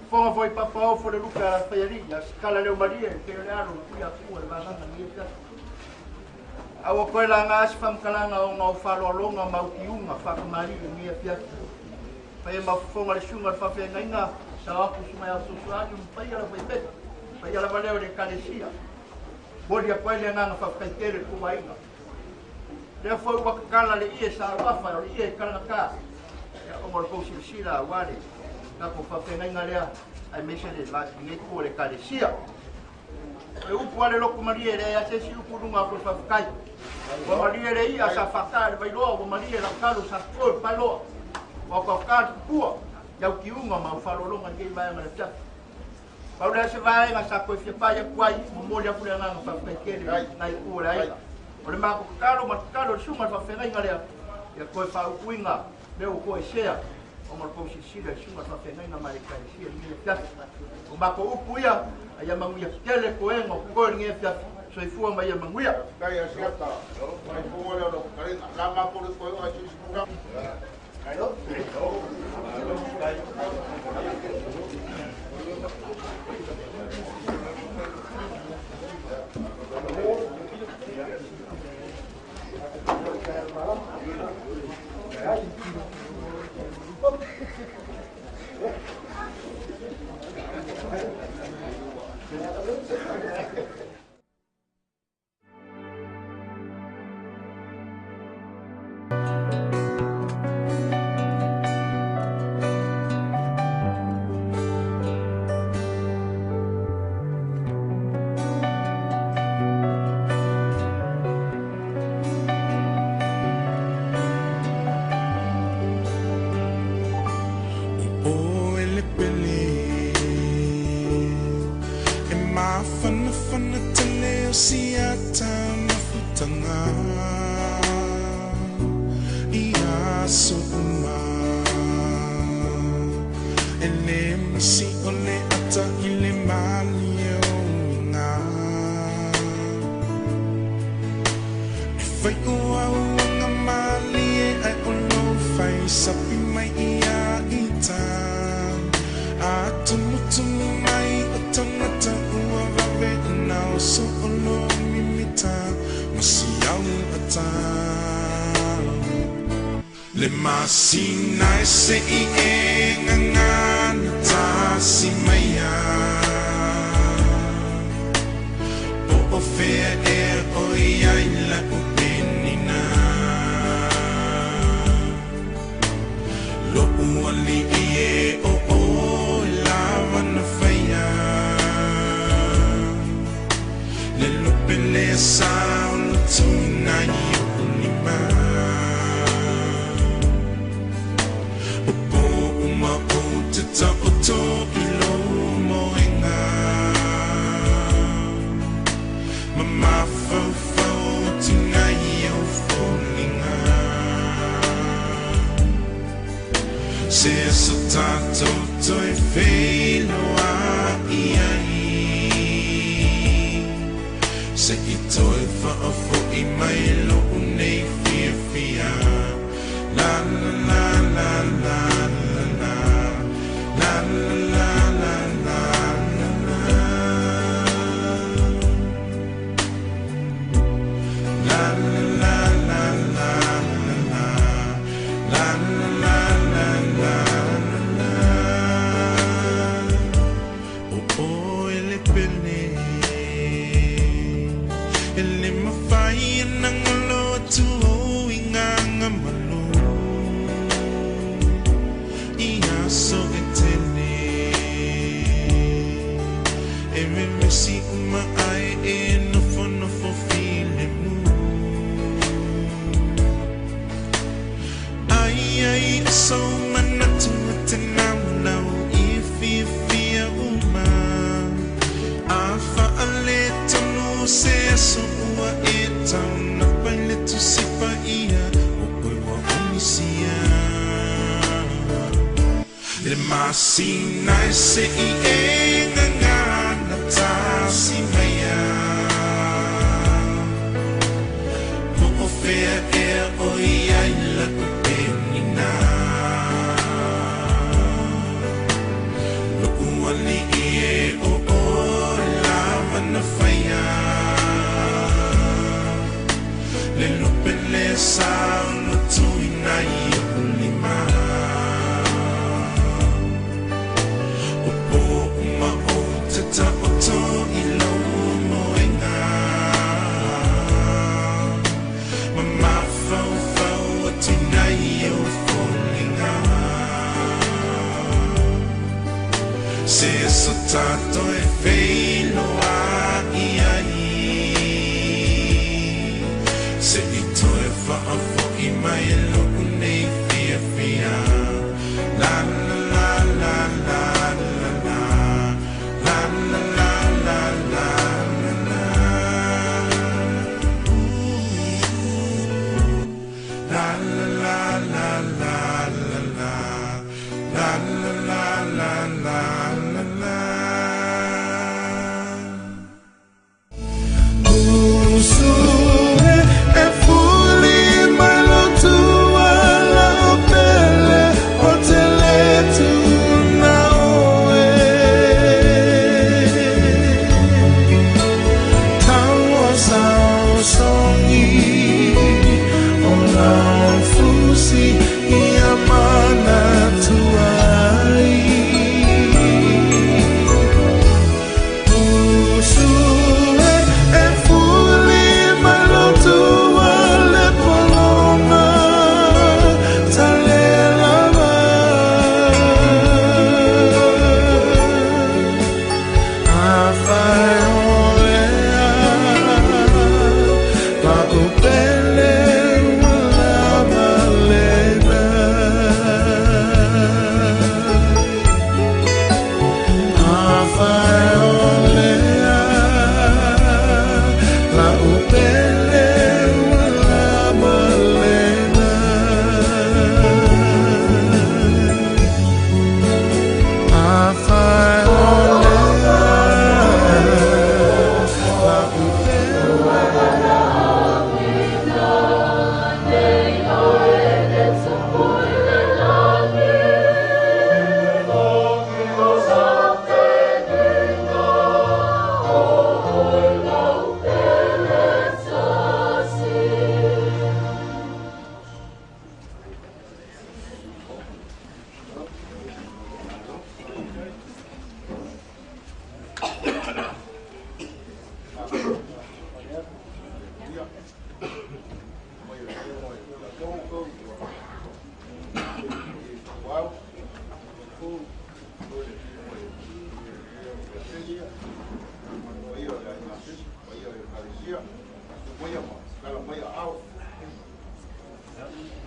Fonga foi papao fora luka la faiaria, skala leo maria, te le aro, ia ku le banga ni ia. Awa koe la ngā asfam kalanga o ngau whalolonga mau ki unga, whakamari ni ia pia. Pai ma fonga le shunga le whawhenga inga, sa aku sumai au susuani, pai ala pai peta, pai ala valeo le kalesia. Bodi a koe le nganga whawhaitere kua inga. Lea foi wakakala le ie sa wafa, le ie kalanga ka. O mo le kousi le sila wale. Ka ko whawhenga inga lea, ai mese le la ngai kua le kalesia. E upu ale loko maria le ia sesi upu runga ko whawkai. Wa maria le ia sa whakare vai loa, wa maria la karo sa koe pai loa. Wa whakare kua, iau ki unga ma whalolonga ngei vai anga le tia. Pau lea se vai anga sa koe whiapai a kuai, mo mori apu le nganga whawkai kere ngai kua le aina. O le mako karo ma karo sunga whawhenga inga lea, ia koe whaukuinga, leo koe sea. O mo ko si sila sunga whawhenga inga mai kai sia ni le tia. O mako upu ia, ai manguia tele ko engo ko nge fia so i fua mai manguia kai a siata mai fua le no kai la ma ko ko ai si fua kai do suma ele misi ole ata ile malio nga fai ua nga mali ai ono fai sapi mai ia ita atumutumu mai otanata ua vave na so ono mimita masiau ata le masina se I ngangan si maya o fair air o ia la upenina lo uali e o lava na faya le lo pele sa lo tunai unima ta oto ilo moenga mama fo tinai o folinga se so tato toi felo a iai se I toi fa fo I mai lo nei fia la la la la Masina se I ngana tasi maya o fair air o ia la penina lo uali e o lava na faya le lo pele sa lo tuina I ulima ta oto ilo moenga mama fo tinai o folinga se so tato e felo a iai se I toi fa fo I mai lo nei fia la la la la Usue e fuli mai lo tua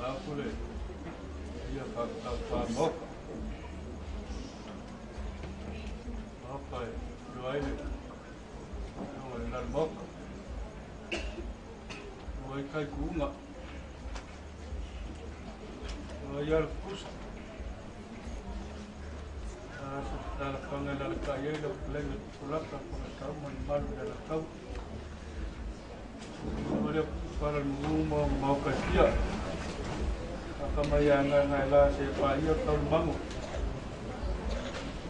Akule ia moka. Apa doaile. Doaile na moka. Doaile kai kunga. Doaile kusa. Dalam panggilan kaya dah pelajari pulang kalau tahu mana dalam tahu. Boleh para rumah mau kerja. Kamayangan ngalah siapa ia tahun bangun.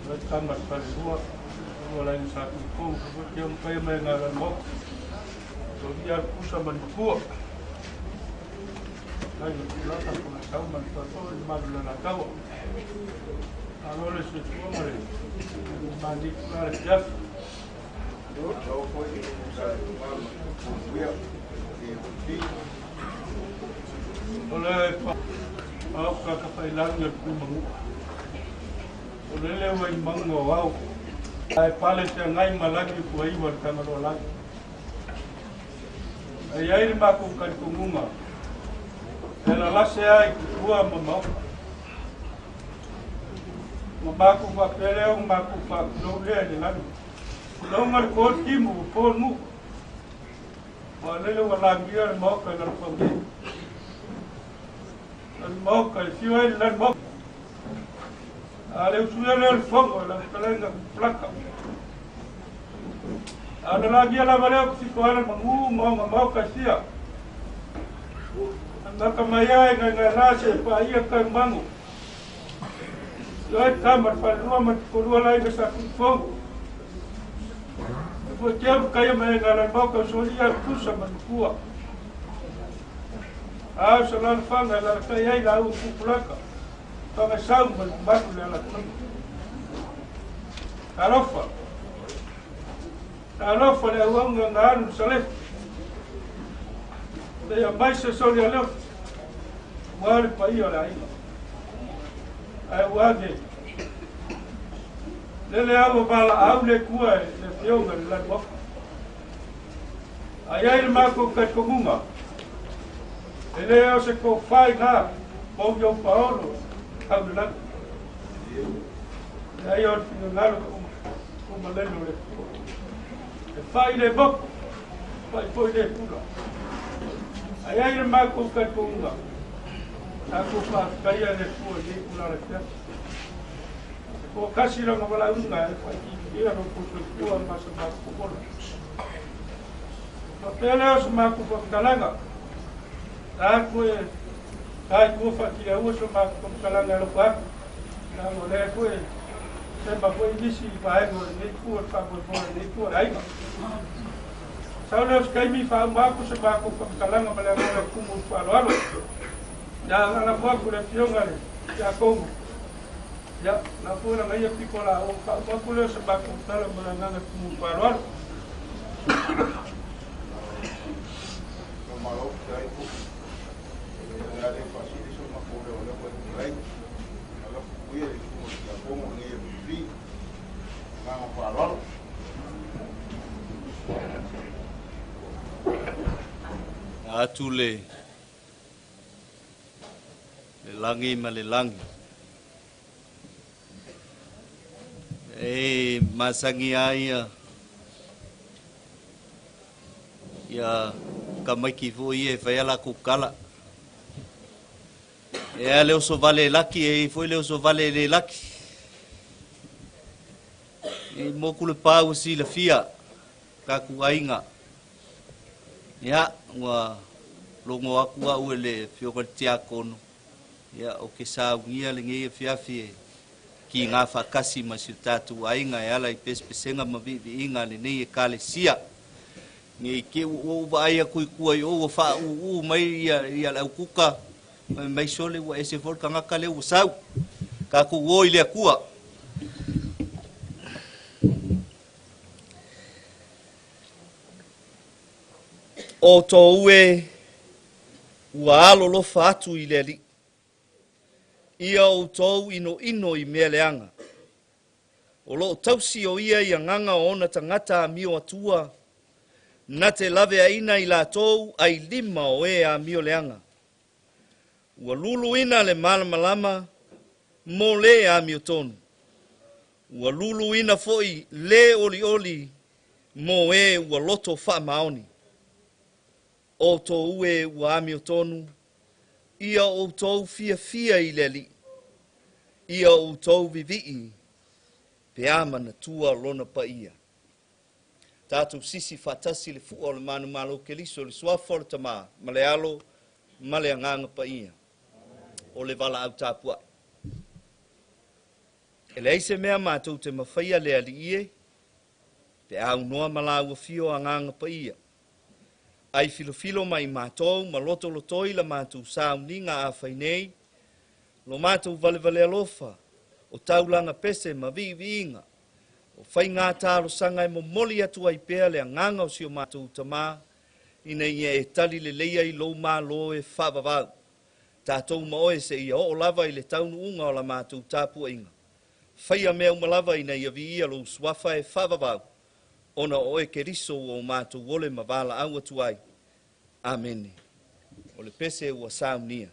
Lepas makan dua lain satu kong, kemudian kaya mengalar mau. Jadi aku sama dua. Lain pulang aku tahu mana tahu mana nak tahu. Agora se Tumama Reti. Mandi para já. Eu fui usar oleh Pak kakailan ng Tumama. Oleh lewat mango wow. Ay palit yang ngay malagi ko ay wal kamarolan. Ay ay makukan kumunga. Ela lá se ay kuwa mama. Mabaku papeleo maku pak Leoleoga lagi. Longar koti mu ponu. Walele walangia mau ke dalam pagi. Dan mau ke siwai dan mau. Ada usulan yang fongo dan kalian pelakam. Ada lagi yang mana psikoalan mau ke sia. Anda kemaya yang ngerasa payah kan bangun. Lai kamar palua kedua lain ke satu fong. Setiap kaya mengalan bau ke solia kusa menukua. Selalu fang adalah kaya lau kupulaka. Fang saum menbaku adalah kum. Tarofa le uang ngan saleh. Dia baisa solia leo. Wal paio lain. Ai wage lele abo bala aule kua le Afioga la boka ai mako ka komunga ele o se ko fai na bo yo paolo habla ai o ngalo ko maleno le fai le boka fai foi le kula ai mako ka komunga aku pa kaya le kua le kula le ko kasi lang wala unga dia ro ko ko mas mas ko no peleos ma ko kalanga ko fa ki uso ma ko kalanga lo pa na mo le ko se ba ko disi ba ko ni ko pa ko ni ko ai saulos kai mi fa ma ko se ba ko kalanga ba le ko mo pa lo ya na ko le Afioga ya ko ya, na pura na ia pikola o kakule se ba ko tala malanga ku parwar. Malo dai ku. Ya de fasili so ma ko le ko dai. Ala ku ye ku ya ko mo ni bi. Ma ma parwar. Atule le langi ma le langi. Masangi ai ya kamaki foi e foi ela kukala leo so vale laki e foi leo so vale le laki e mokule pau si la fia ka ku ainga ya wa longo aku au le Afioga tia kono ya o ke sa ngia le ngia fiafi ki ngā whakasi ma si tātu ainga e ala I pespesenga ma vivi inga le nei e kale sia. Nge ke o aia kui kuai o wha u mai ia lau kuka mai sole wa ese volka ngaka leu sau. Ka ku o ile kua. O tō ue ua alo lo fatu I le li. Ia o tau ino I mea leanga. O lo tausi o ia I nganga o na tangata a mio atua. Na te lave aina I la tau ai lima o a mio leanga. ua luluina le malamalama mo le amio tonu. Ua luluina foi le oli mo e ua loto wha maoni. O tō ue ua amio tonu, ia o tō fia i le li. Ia o tō vivii, pe amana tua lona pa ia. Tātou sisi whatasi le fua o le manu malo keliso le suafo le tamā, ma le alo, ma le anganga pa ia. O le vala au tāpua. E le eise mea mātou te mawhaia le ali ie, pe au noa malaua fio anganga pa ia. Ai filofilo mai mātou, ma loto lotoi la mātou sauninga a whainei, lo mātou vale alofa, o taulanga pese ma viinga, o whai ngā tāro sanga e mo moli atu ai pēa le anganga o si o mātou tamā, ina ia e tali le leia i lou mā lo e whavavau. Tātou maoe se ia o lava i le taunu unga o la mātou tāpua inga. Whaia mea umalava ina ia vi ia lo suafa e whavavau, ona oe ke riso o mātou wole ma wala au atu ai. Amene. O le pese ua saunia.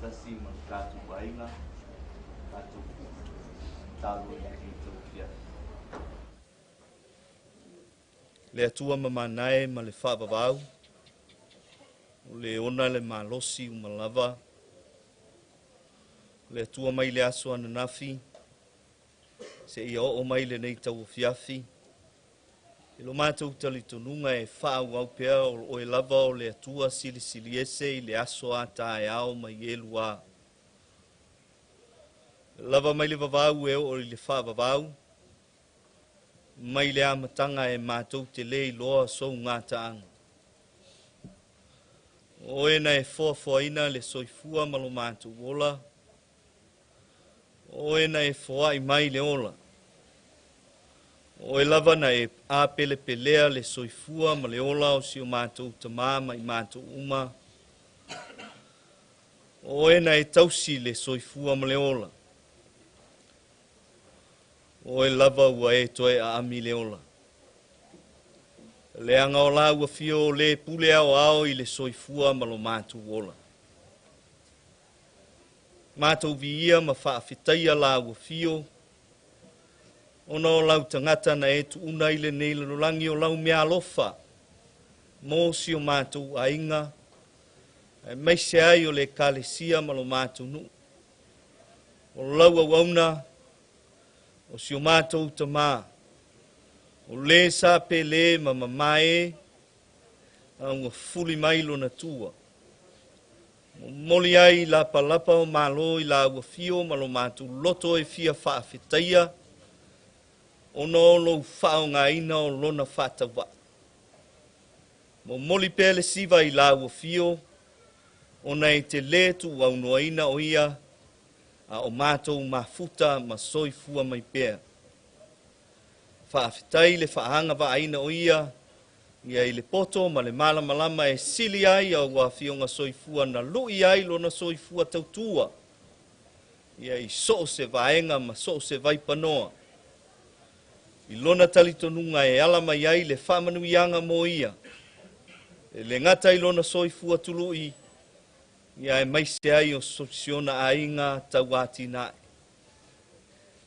tasi ma tātu wainga, tātu tālu i tau kia. Le atua ma manae ma le whaavavau, o le ona le malosi o malava, le atua mai le aso ana nafi, se ia o mai le nei tau o fiafi, e lo mātou talitonunga e whaau au pea o e lava o le atua sili sili ese i le aso a tae ao mai e lua. Lava mai le vavau e o le whaavavau, mai le amatanga e mātou te lei loa sou ngā taanga. O e na e foafoaina le soifua malo mātou ola, o e na e foa i mai le ola. O e lava na e apele pelea le soifua ma le ola o si o mātou tamama i mātou uma. O e na e tausi le soifua ma le ola. O e lava ua e toe a ami le ola. Le anga o la ua fio le pule ao i le soifua ma lo mātou ola. Mātou viia ma whaafitaia la ua fio. Ona o lau tangata na e tu una ile nei le rolangi o lau mea alofa. Mō si o mātou a inga. E meise ai o le kalesia ma lo mātou nu. O lau au auna. O si o mātou ta mā. O le sa pele ma mamae. A unga fuli mailo na tua. Mo moli ai la palapa o malo i la ua fio ma lo mātou loto e fia whaafitaia. Ono lo whao ngā ina o lona whatawa. Mo moli pele siva i la ua fio, ona e te le tu au noa ina o ia, a o mātou mafuta ma soifua mai pēr. Whaafitai le whaanga wa aina o ia i le poto ma le malamalama e sili ai au wa fionga soifua na lui ai lona soifua tautua. Ia i so se vaenga ma so se vaipanoa. I lona talitonunga e alama iai le whamanuianga mo ia. E le ngata i lona soifua tului, ia e maise ai o sosiona a inga tau ati nae.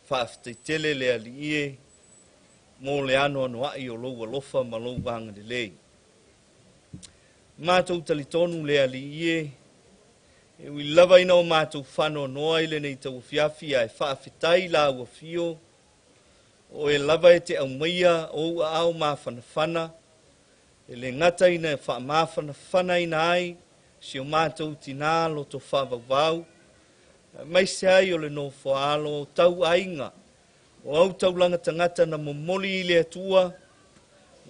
Whaafitaitele le ali mo le ano ai o lou alofa ma lou wanga le lei. Mātou talitonu le ali e ui lava ina o mātou whano noa ile nei tau fiafi e whaafitai la ua fio, o e lava e te au maia o au mawhanawhana, e le ngata ina e wha mawhanawhana ina ai, si o mātou tina loto whawawau, mai se ai o le no whaalo tau ainga, o au tau langa tangata na momoli i le atua,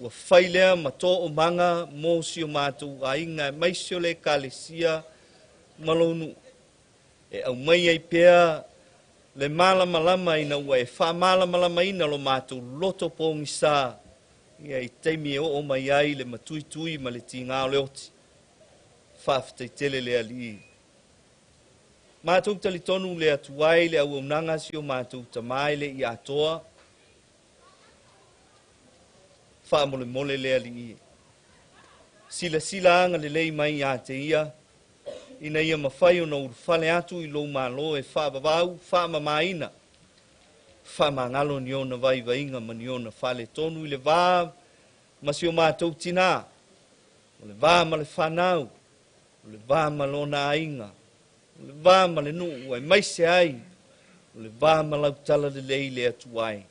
ua whailea ma tō o manga mō si o mātou ainga, mai se o le kalesia malonu, e au mai ai pēa, le malamalama ina ua e wha malamalama ina lo mātou loto pōngi sā. Ia i teimi e o mai ai le matui ma le tingā o le oti. Whaafitaitele le ali. Mātou talitonu le atuai le au unanga si o mātou tamai le i atoa. Wha mole le ali. Sila anga le lei mai i ate ia. Ina ia mawhai o na urwhale atu i lou malo e whaabawau, whaamamaina. Whaamangalo ni o na vaivainga ma ni o na whale tonu i le vā, ma si o mātou tina. O le vā ma le whanau, o le vā ma lona ainga, o le vā ma le nuu, ai maise ai, o le vā ma lau tala le lei le atuai.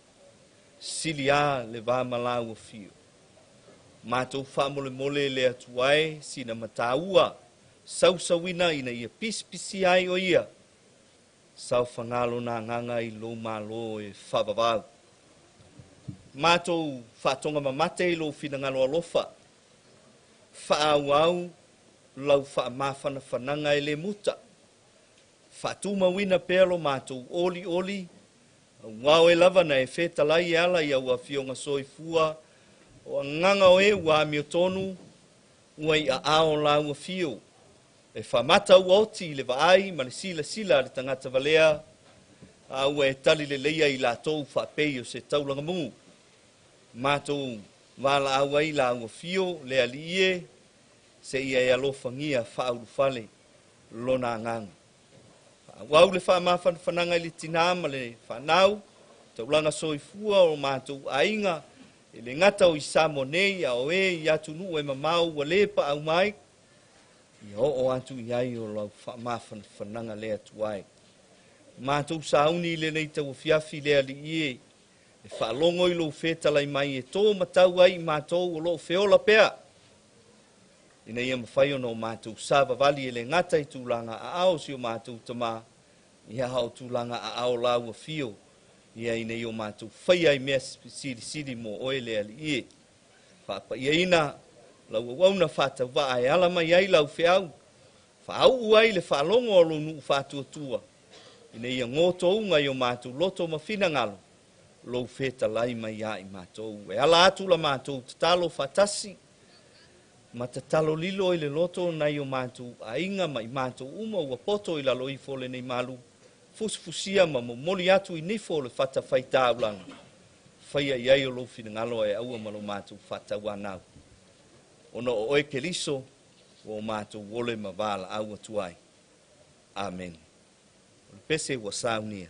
Sili a le vā ma lau o fio. Mātou whaamole le atuai, sina mataua, sausawina ina ia pisi ai o ia. Sau whangalo nā nganga i lo malo e whavavau. Mātou whatonga mamate i lo whinangalo alofa. Whaau lau whaamawhana whananga e le muta. Whatuma wina pēlo mātou oli. Wau e lava na e whetalai e ala i au a fionga soifua. O nganga o e ua miotonu, ua i a ao lau a fio. E whamata ua oti le vaai, ma le sila le tangata valea, a ua e tali le leia i la tau whapei o se taulanga mungu. Mātou wala aua i la ua fio, le ali se ia e alofa ngia whauru whale, lona nganga. Wau le whananga le tinama le whanau, taulanga soifua o mātou ainga, le ngata o i Samonei, a o i atunu e mamau wa lepa au mai, i o atu i ai o lau whananga le atuai. Mātou sauni le nei tau fiafi le ali ie, e whaalongo i lo feta lai mai e tō matau ai mātou o lo feola pea. Ina ia mawhai o no mātou sāwa vali e le ngata i tūlanga a ao si o mātou tamā, ia hao tūlanga a ao lau a fio, ia ina i o mātou whai ai mea siri mo oe le ali ie. Whapa ia ina, lau wauna whata wa ai ala mai ai lau whiau, whaau uai le whaalongo o lo nuu whātua tua, ina ia ngoto unga i o mātou loto mawhina ngalo, lo feta lai mai ai mātou. E ala atu la mātou tatalo whatasi, ma tatalo lilo i le loto nai o mātou ainga mai mātou uma ua poto i lalo i fole nei malu, fusfusia ma moli atu i nifo le whata whaita ulanga. Whaia i ai o lo whina ngalo e aua malo mātou whata wanau. Ono o oe ke liso, o mātou wole ma wala aua tuai. Amen. Pese wa saunia.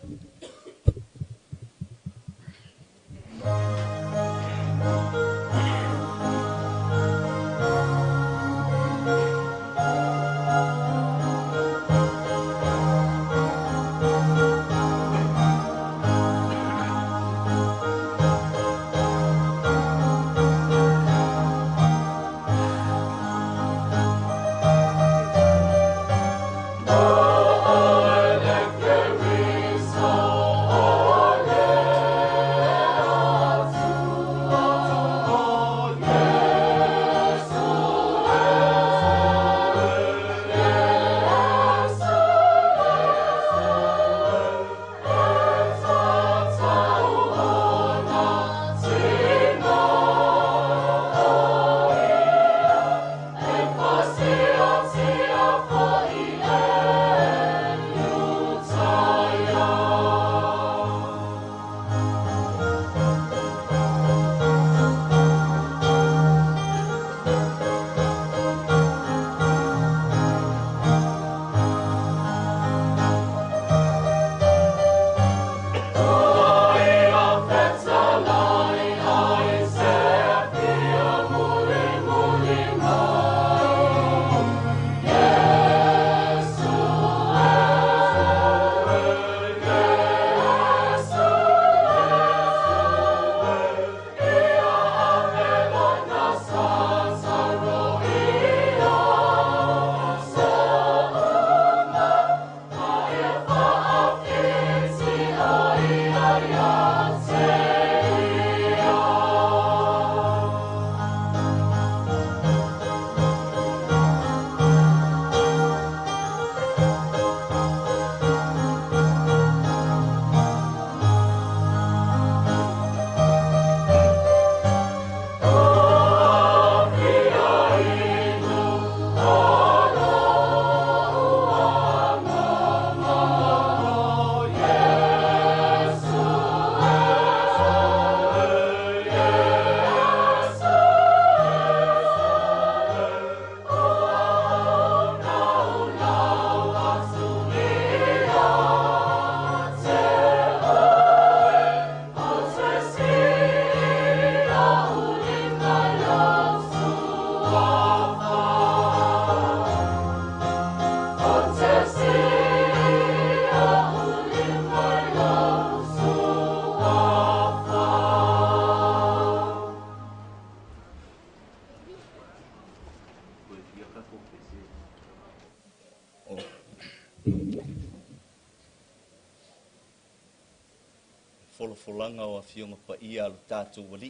Folanga o Afioga paia alu tātou wali.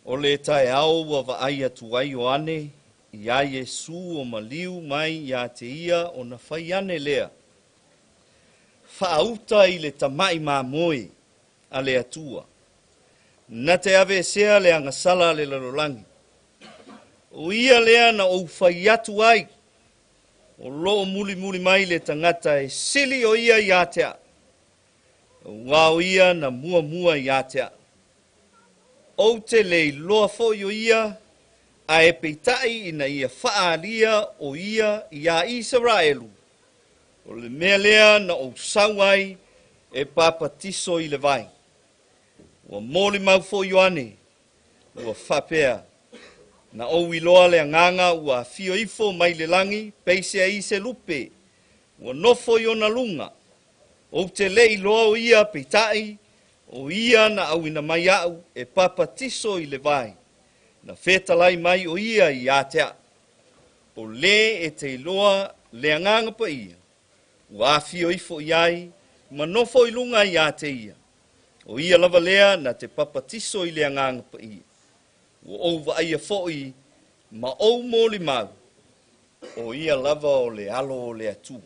O le tae au wa vaai atu ai o ane, ia Yesu o maliu mai ia te ia o na whai ane lea. Whaauta i le tamai māmoe a le atua. Na te ave sea le angasala le lalolangi. O ia lea na o whai atu ai. O loo muli mai le tangata e sili o ia ia tea. O wao ia na mua ia tea. O te le loa fo o ia, a e peitai ina ia whaalia o ia Israelu. O le mea lea na o sauai e papatiso i le vai. Ua mōli mau fo Ioane, ua whapea. Na o iloa le anganga ua fio ifo mai le langi, peise i se lupe. Ua nofo i ona lunga. O te le iloa o ia peitai, o ia na au ina mai au e papatiso i le vai. Na whetalai mai o ia i atea. O le e te iloa le anganga pa ia. Ua fio ifo iai, ma nofo i lunga i ate ia. O ia lava lea na te papatiso i le anganga pa ia. Ua ou wa ia fo'i ma ou mōli mau. O ia lava o le alo o le atua.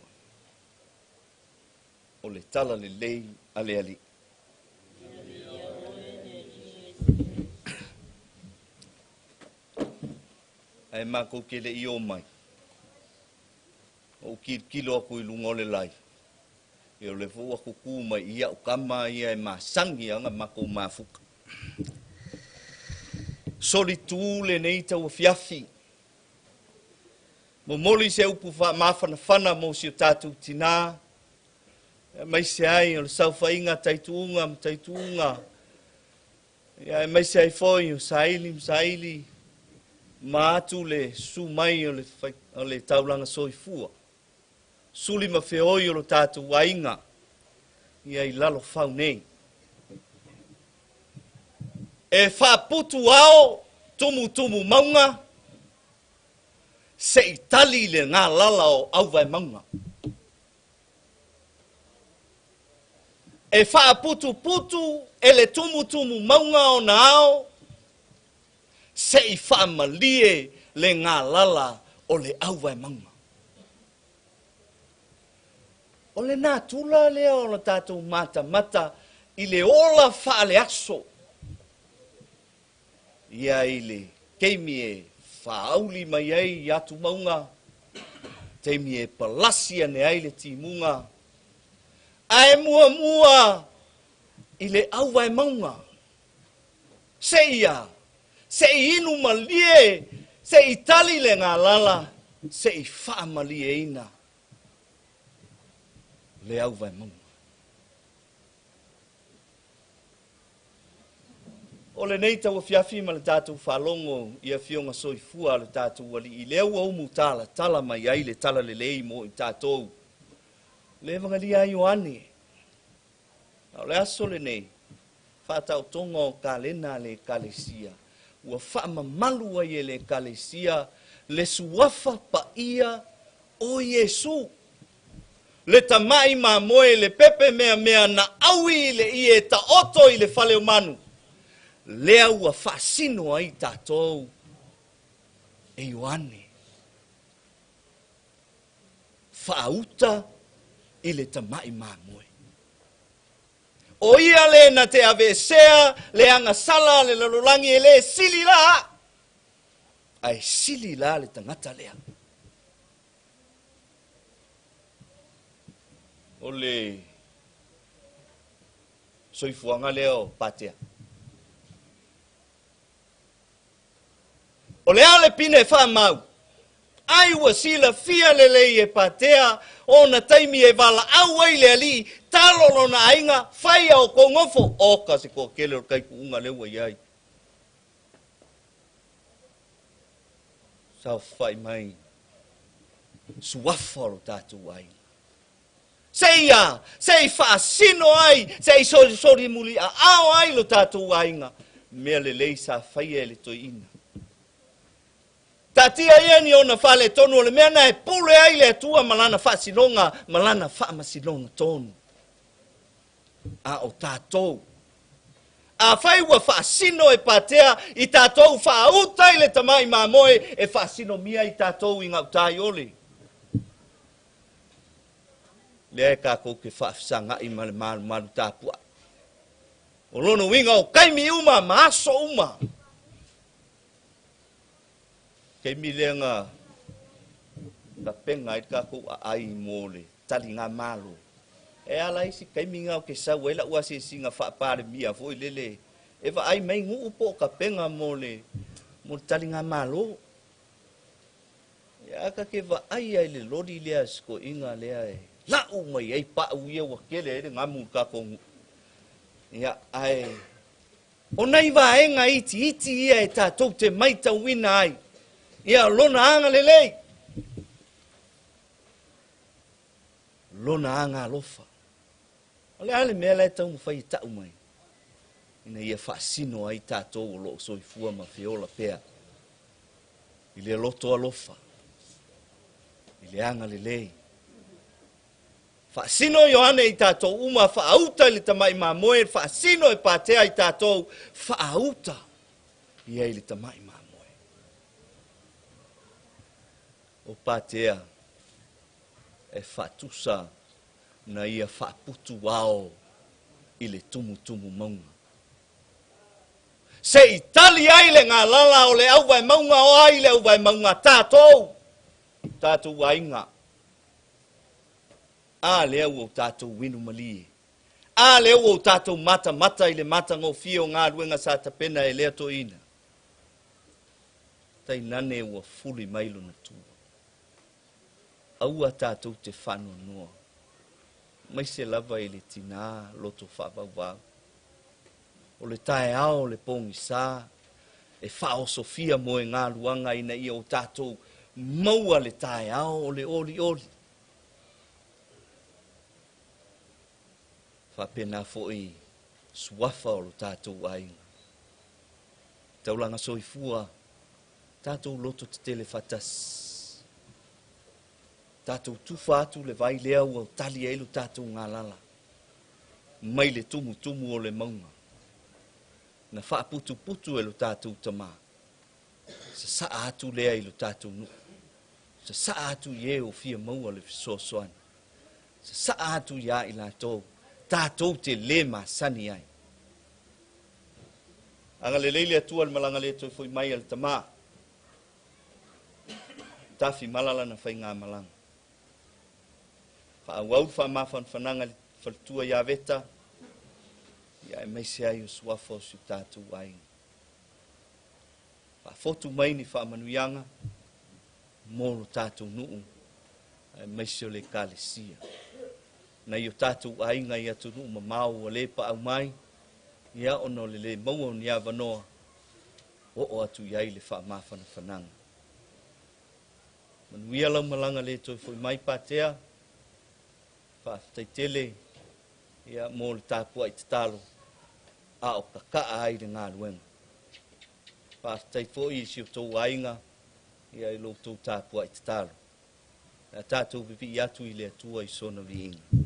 O le tala le lei a le ali. Ai mako ke le i o mai. O kilo aku i lunga o le lai. Ia le fua kuku mai ia o kama ia e masangi anga mako mafuka. Soli tu le nei tau fiafi. Mo moli se upu mafana fana mo si o tatu tina. Mai se ai o le saufainga taituunga. Ia mai se ai foi o saili. Ma atu le su mai o le taulanga soifua. Suli ma feoi o lo tatu wainga. Ia i lalo fau nei. E whaputu ao tumu maunga. Se itali le ngā lala o auwai maunga. E whaputu e le tumu maunga o na ao. Se i whaamalie le ngā lala o le auwai maunga. O le nā tula lea o le tātou mata i le ola whaale aso. Ia i le keimi e whaauli mai ai i atu maunga. Teimi e palasia ne ai le timunga. Ae mua i le auwai maunga. Se ia, se i inu malie, se i tali le ngā lala, se i whaamalie ina. Le auwai maunga. O le nei tau fiafi ma le tātou whalongo i Afioga soifua le tātou wali i leo au mutala tala mai ai le tala le lei mo i tātou. Le vangali ai o ane. Au le aso le nei, whātau tonga o kalena le kalesia. Ua whaama malu ai le kalesia, le suafa pa ia o Yesu. Le tamai ma moe le pepe mea na aui le i e ta oto i le whale o manu. Lea ua whaasino ai tātou e Ioane. Whaauta i le tamai ma moe. O ia le na te avesea, le anga sala, le lalolangi e le sili la. Ai sili la le tangata lea. O le soifuanga leo Patea. O le ale pine whamau. Ai ua sila fia lelei e Patea, o na taimi e wala au ai le ali, talolo na ainga, whaia o kongofo, o kasi ko kele o kai kuunga leua iai. Sao whai mai, suafa o tātou ai. Seia, sei whaasino ai, sei sori muli a ao ai lo tātou ainga, mea lelei sa whaia le toi ina. Tatia ieni ona whale tonu o le mea na e pule ai le atua malana whaasilonga, malana whaamasilonga tonu. A o tātou. A whai ua whaasino e Patea i tātou whaautai le tamai mamoe e whaasino mia i tātou i ngautai ole. Lea e kako ke whaafisanga i male malu tāpua. O lono winga o kaimi uma, maaso uma. Kei mi lenga na penga i kako a ai mole, tali ngā malo. E ala isi kei mi ngau ke sau, ela ua se singa whaapare mia foi lele. E wa ai mei ngu upo ka penga mole, mo tali ngā mālo. Ia ka ke wa ai ai le lori lea sko inga lea e. Lau mai ai pa uia wa kele e ngamu ka kongu. Ia ai. O nei wa e nga iti ia e tātou te maita wina ai. Ia lona anga lelei. Lona anga alofa. Ole ale mea le tau mwhai tau mai. Ina ia whaasino ai tātou o loo soifua ma whiola pea. I le loto alofa. I le anga lelei. Whaasino Ioane i tātou uma whaauta i le tamai mā moe. Whaasino i Patea i tātou whaauta i ai le tamai mā moe. O Patea e whaatusa na ia whaaputu wao i le tumu maunga. Se i tali ai le ngā lala o le au vai maunga o ai le au vai maunga tātou. Tātou wainga. A lea o tātou winu mali. A lea o tātou mata i le mata ngō fio ngā ruenga sa tapena e lea to ina. Tai nane ua fuli mailo na tua. Aua tātou te whano noa. Mai se lava i le tina loto whawawau. O le tae ao le pongi sā. E whao Sofia mo e ngā ruanga ina ia o tātou maua le tae ao o le oli. Whapena foi suafa o lo tātou ainga. Taulanga soifua, tātou loto te tele fatas. Tātou tufa atu le vai lea ua tali eilu tātou ngā lala. Mai le tumu o le maunga. Na whaaputu e lo tātou tama. Sa saa atu lea i lo tātou nu. Sa saa atu ie o fia maua le fisosoan. Sa saa atu ia i la tau. Tātou te le masani ai. Anga le leile atua le malanga le toi foi mai al tama. Tafi malala na whai ngā malanga. Whaawau whamafan whananga whaltua ia veta. Ia e meise ai o suafa o si tātou ainga. Whafotu mai ni whaamanuianga. Moro tātou nuu. E meise o le kālesia. Na i o tātou ainga i atu nuu mamau o lepa au mai. Ia ono le maua ni a wanoa. O atu iai le whaamafana whananga. Manuia lau malanga le toi foi mai Patea. Whaaftaitele. Ia mō le tāpua i te talo. A o kakaa ai le ngā ruenga. Whaaftai foi i si o tau ainga. Ia i lo tau tāpua i te talo. Na tātou vivi i atu i le atua i sona viinga.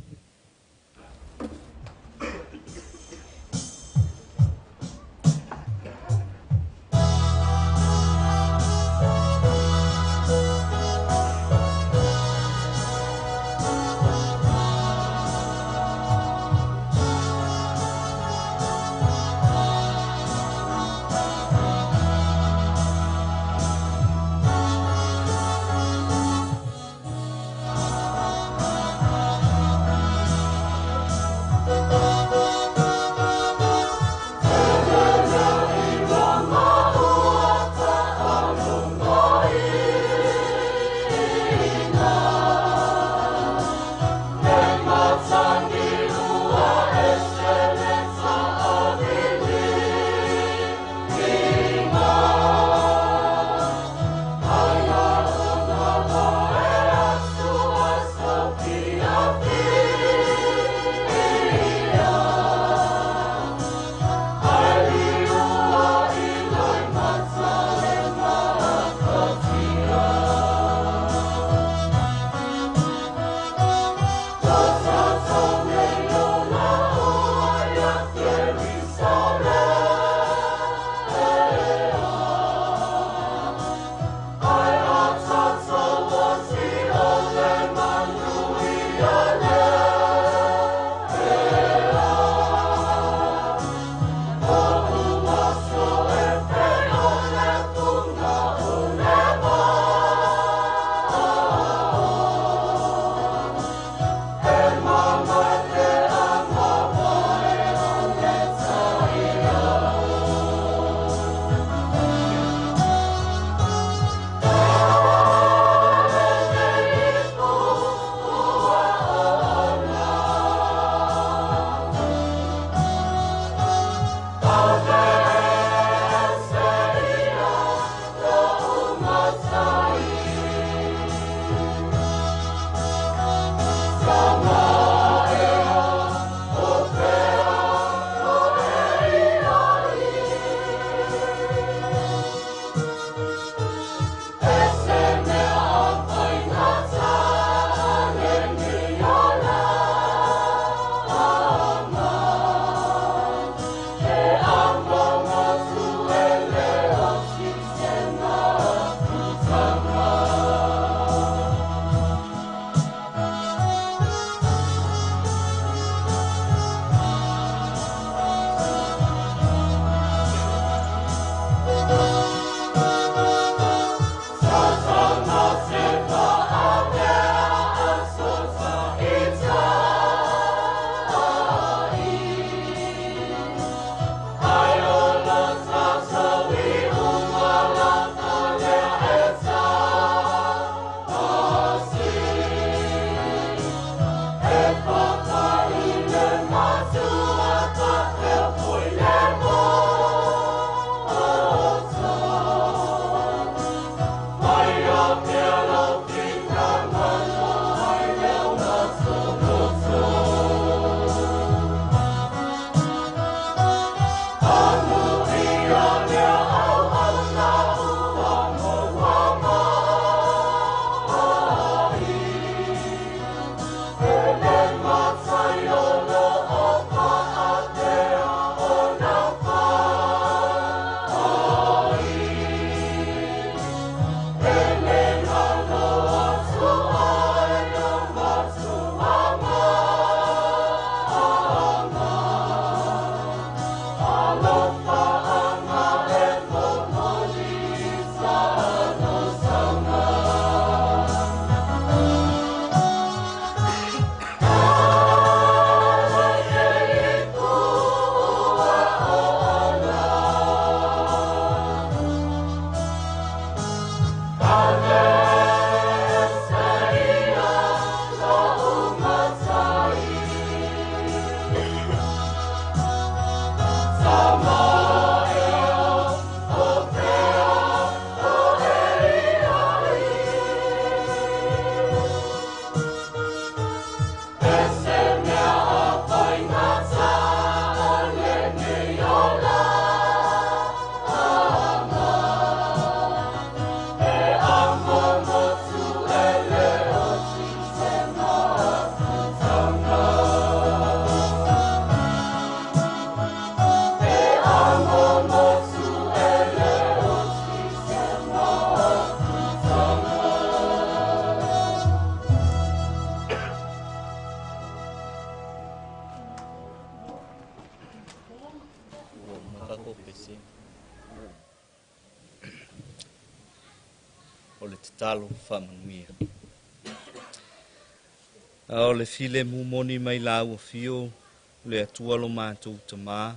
O le tatalo whamanuia. O le file mumoni mai la ua fio, le atua lo mātou tamā.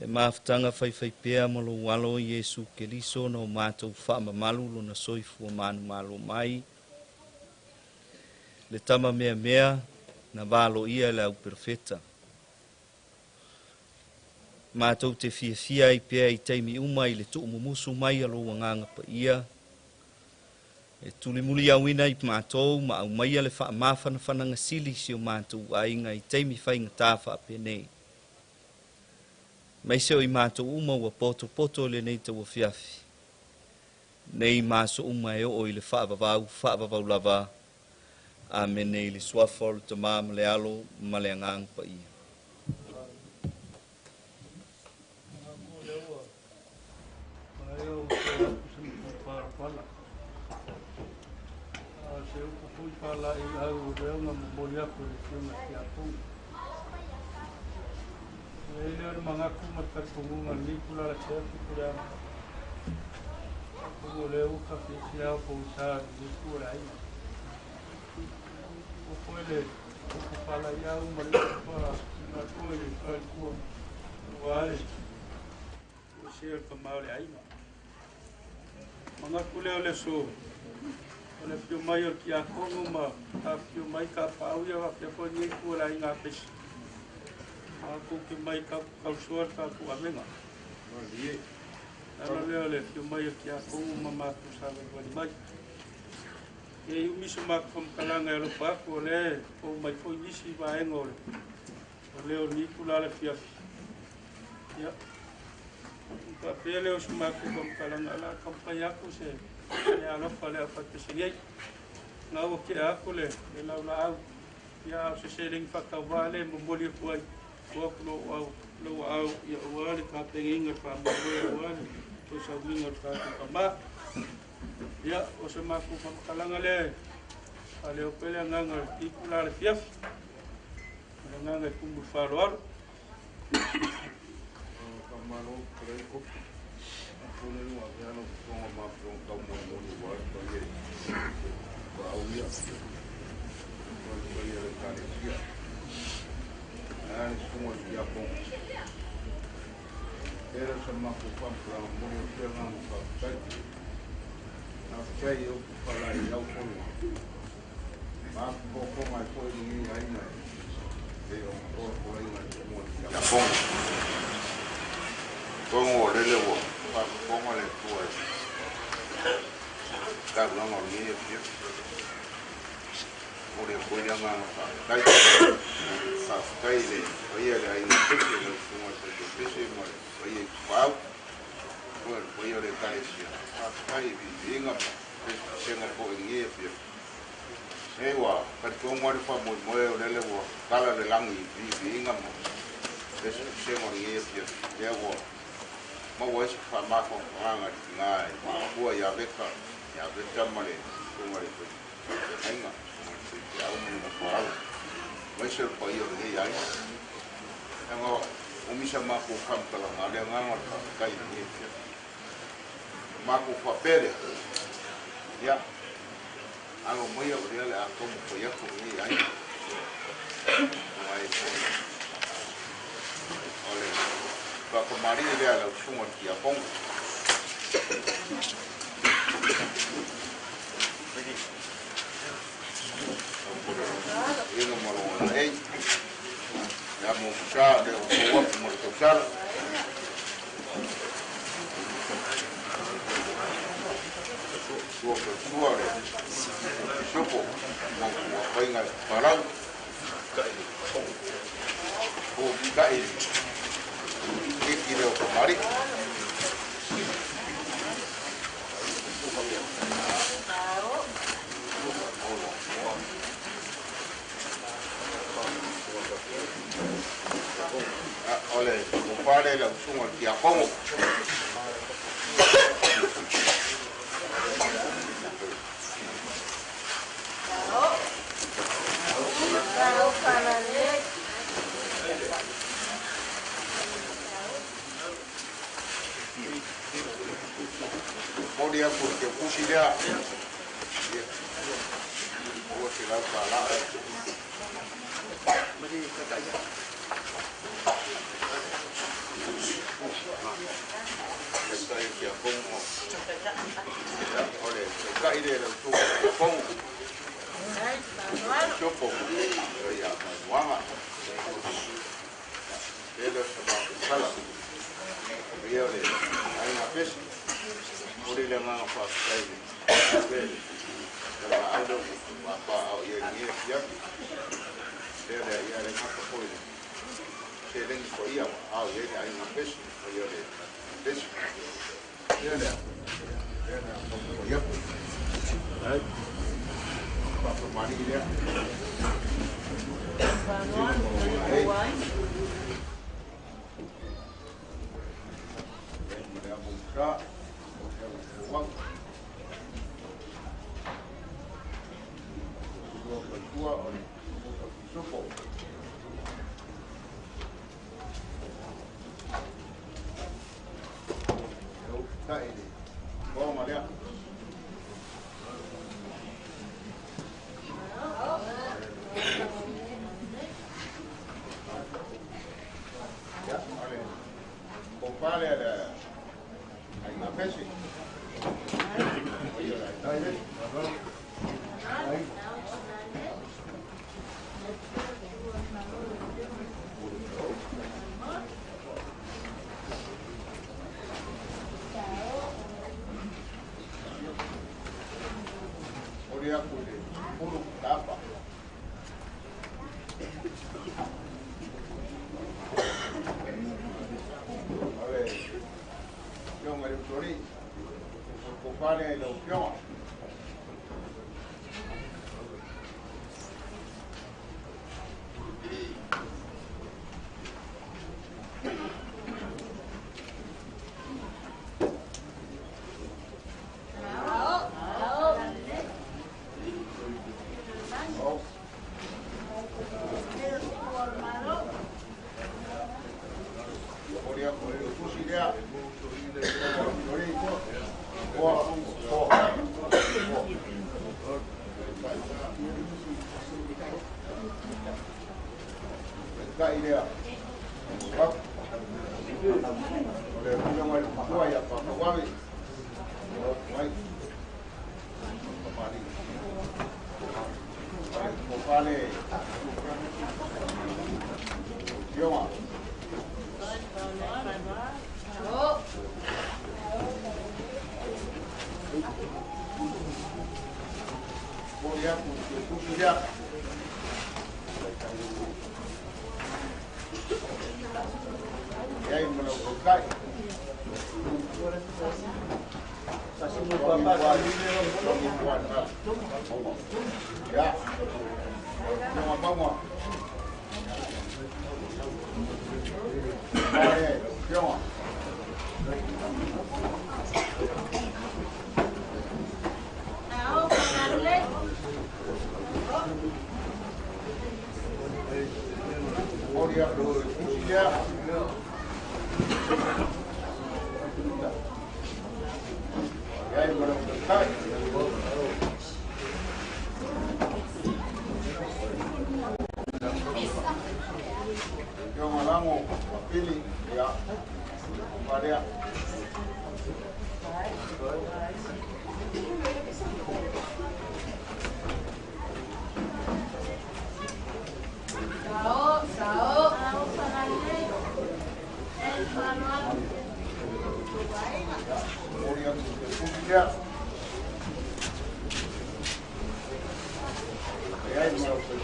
Le maafutanga whaiwhaipea ma lo walo Yesu Keliso na o mātou whaamamalu lo na soifua manu malo mai. Le tama mea mea na valo ia le au perfeta. Mātou te fia i pea i teimi uma i le tuu mumusu mai alo wanganga pa ia. E tulimuli au ina i mātou ma au mai le wha mawhana whananga sili si o mātou ainga i teimi whainga tāwha a penei. Mai seo i mātou uma ua poto le nei tau fiafi. Nei māso uma e o i le whaavavau lava. Amen nei le suafa o le tamama le alo ma le angang pa ia. Pala i au reunga mori aku i tūna ki a pū. E leo mga kumata tungunga ni pula la tea ki pula. Kungo leo ka fisi au pūsa ni pula ina. O koele, o pala i au marika pa na koele ka kua. Wale, o sea ka maore aina. Mga kuleo le so. Ole pio mai o ki a kongo ma, a pio mai ka pauia wa pia po nye kua i ngā pesi. A ko ki mai ka kausuar ka ku amenga. Ano leo le pio mai o ki a kongo ma mātu sawe wani mai. E umiso ma kumkalanga e lopa aku o le, o mai po nisi wa engo le. O leo ni kula le fiafi. Ya. Ka pia leo si ma kumkalanga la kampai aku se. E alofa le awhate siriai. Ngā o ke ako le laula au. Ia au se seling whakawale mo moli kuai. Kuaku lo au ia uale ka penginga whamoe uale. To sa minga whakakama. Ia o se maku whamkalanga le. A leo pele nganga ikula le fiafi. Nganga kumbu wharoaro. Kamano kore kopi. Kone nua veano konga mapron kau moni wa toye. Wa auia. Wa toye le karesia. Ani sumo ya bon. Era sama ku pampra moni ferna ka tai. Na kai o pala ya o kono. Ma ko mai ko ni ai na. E o ko ai na mo ya bon. Como le wo como le tuoi ka no mo ni e pia o le ko ya ma kai sa kai le o ia le ai ni ke le sumo se de pese mo o ia pau o ia le kai sia sa kai vi inga se mo ko ni e pia e wa ka ko mo le fa mo o le wo kala le langi vi inga mo se mo ni e pia e wo ma wo se fa ma ko nga ngai wo ya beka male ko male ko ainga ya o mo ko ala ma se ko yo ni ai nga o mi se ma ko kam kala nga le nga ka kai ni ma ko fa pere ya alo mo yo le a ko mo ko ya ko ni ai ai ole pa ko mari le ala sumo ki a pongo suare sopo mo wainga parau o kai kiri o kamari ole compare la sunga ti apomo Modia porque pusilia o se la sala mari kataya está aí que apomo olha está ide la sunga apomo chopo ya wanga ele sala ele aí na peixe uri le nga fa kai be la ado pa au ye ni ya ele ya le ka ko ile se le ni ko ia au ye ai na peixe o ye le peixe ele ko ia ai pa pa mari ile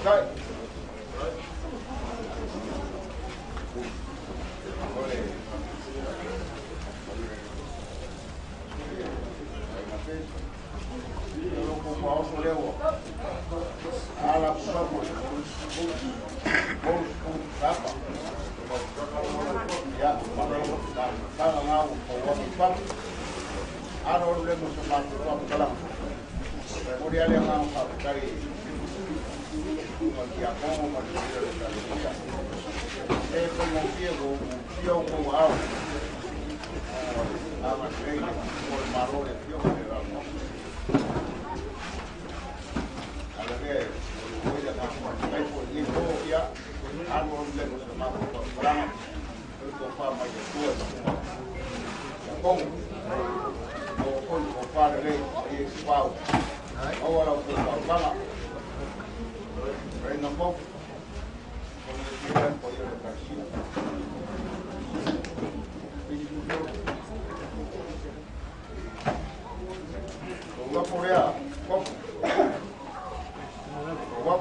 kai. Ole. Ala sapo. Apa? Ya, mana kalau ngau bawa pam. Ano udah musuh mati pam kalam. Kemudian yang ngau dari mati apa mati dari como fio como au. Ama treine por marrone fio general. Ala que voy a pasar por limpo ya. Ano udah musuh mati pam kalam. Itu fama ya tua. Bom. O padre e pau. Agora o pau fala. Reina pop. Como se quiera poder estar así. Vamos por allá. Pop. Pop.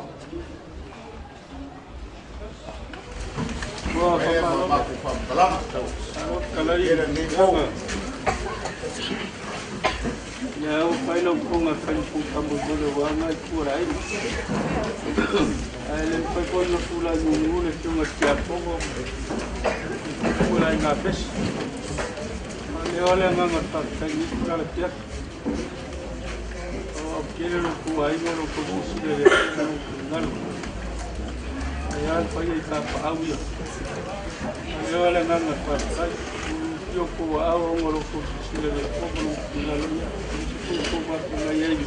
Ya, pai lo ponga kan pun kamu boleh wangai kurai. Ai pai pun lo pula nungu le cuma siap pongo. Kurai ngapes. Leoleoga ngat kan ni kurai siap. Oh, kira lo kuai lo kusi le ngal. Ayah pai ita pauya. Leoleoga ngat kai. Yo ko awo ngoro ko sile le ko no ngalo ko ba ngai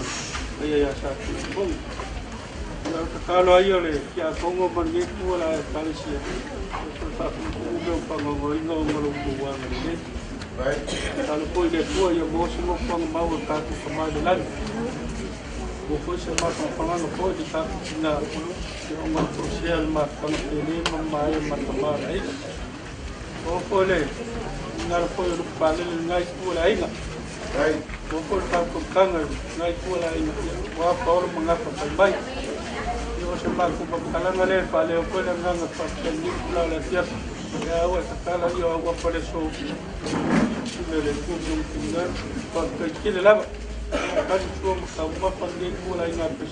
ai ya sa ko ya ka lo ayo le ya ko ngo bangi ko la palisia ko sa ko no pa ngo ngoro ko wa ngai right kalau ko le ko yo mo so mo pa ma wa ka ko ma de lan ko ko se ma ko pa ngo ko di ka na yo mo social ma pa ni ma ma ai ko le ngal ko yo pale ngai ko la ina ai ko ta ko kanga ngai ko la ina wa paul manga pa bai yo se ma ko kala ngale pale ko la nganga pa ni la la tia ya wa kala yo wa pale so le ko ngal pa ke le la ka so ma pa ni ko la ina pe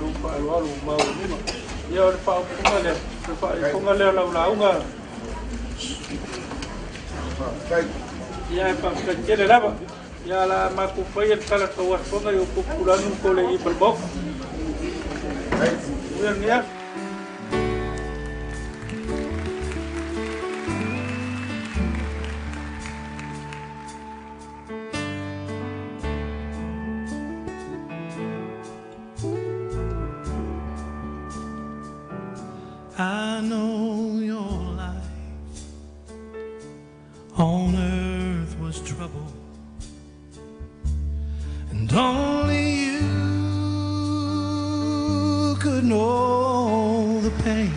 no pa lo ma no ya pa ko ngale la unga ya pa kecil apa ya la maku payet kala kawas ko ngayo populan ko le ibelbok ya I know your life on earth was trouble, and only you could know the pain.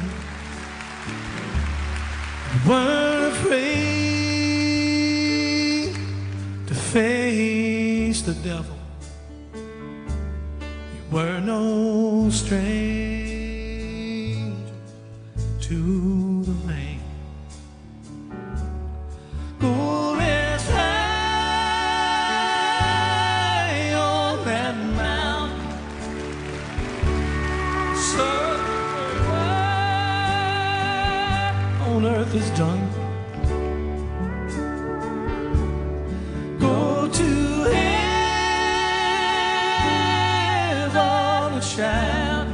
You weren't afraid to face the devil. You were no stranger to the rain. Go rest high on that mountain, so on earth is done. Go to heaven and shout,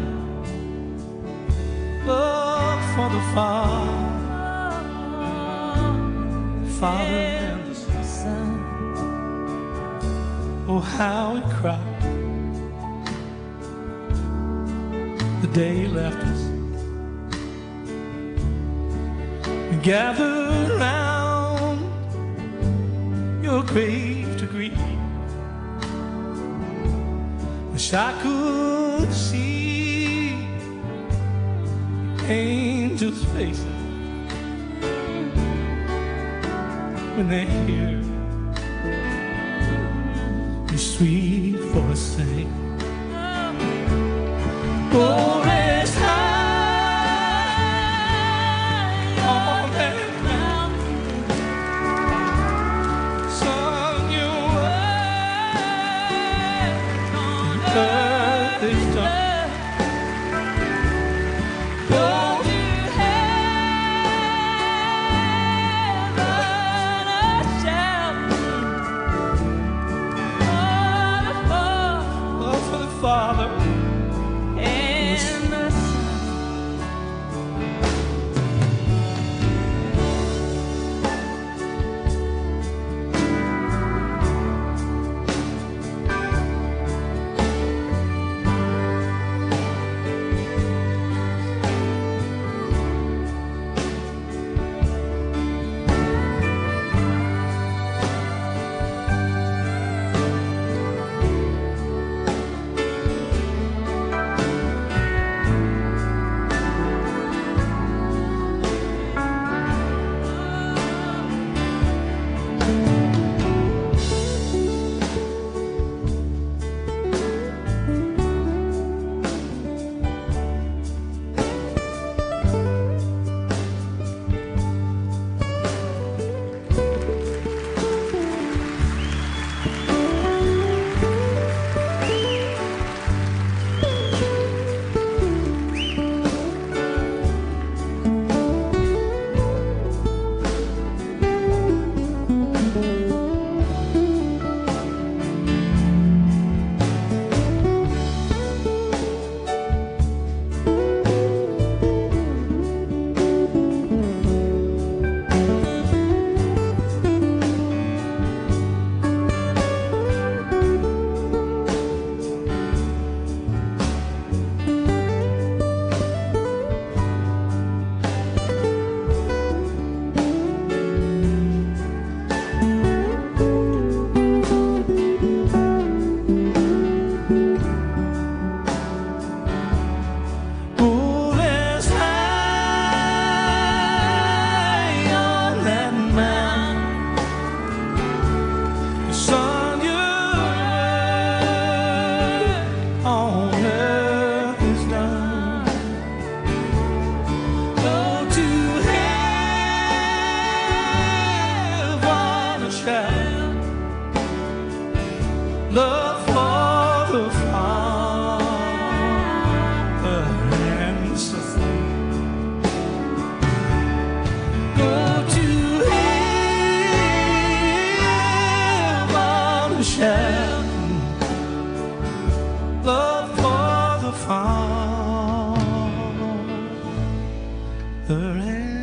look for the Father and the Son. Oh, how he cried the day he left us. We gathered round your grave to grieve. Wish I could see angels' faces when they hear your sweet voice sing. Oh, rest high Father and the Son. Love for the Father and the Son. Go to heaven and shout. Love for the Father and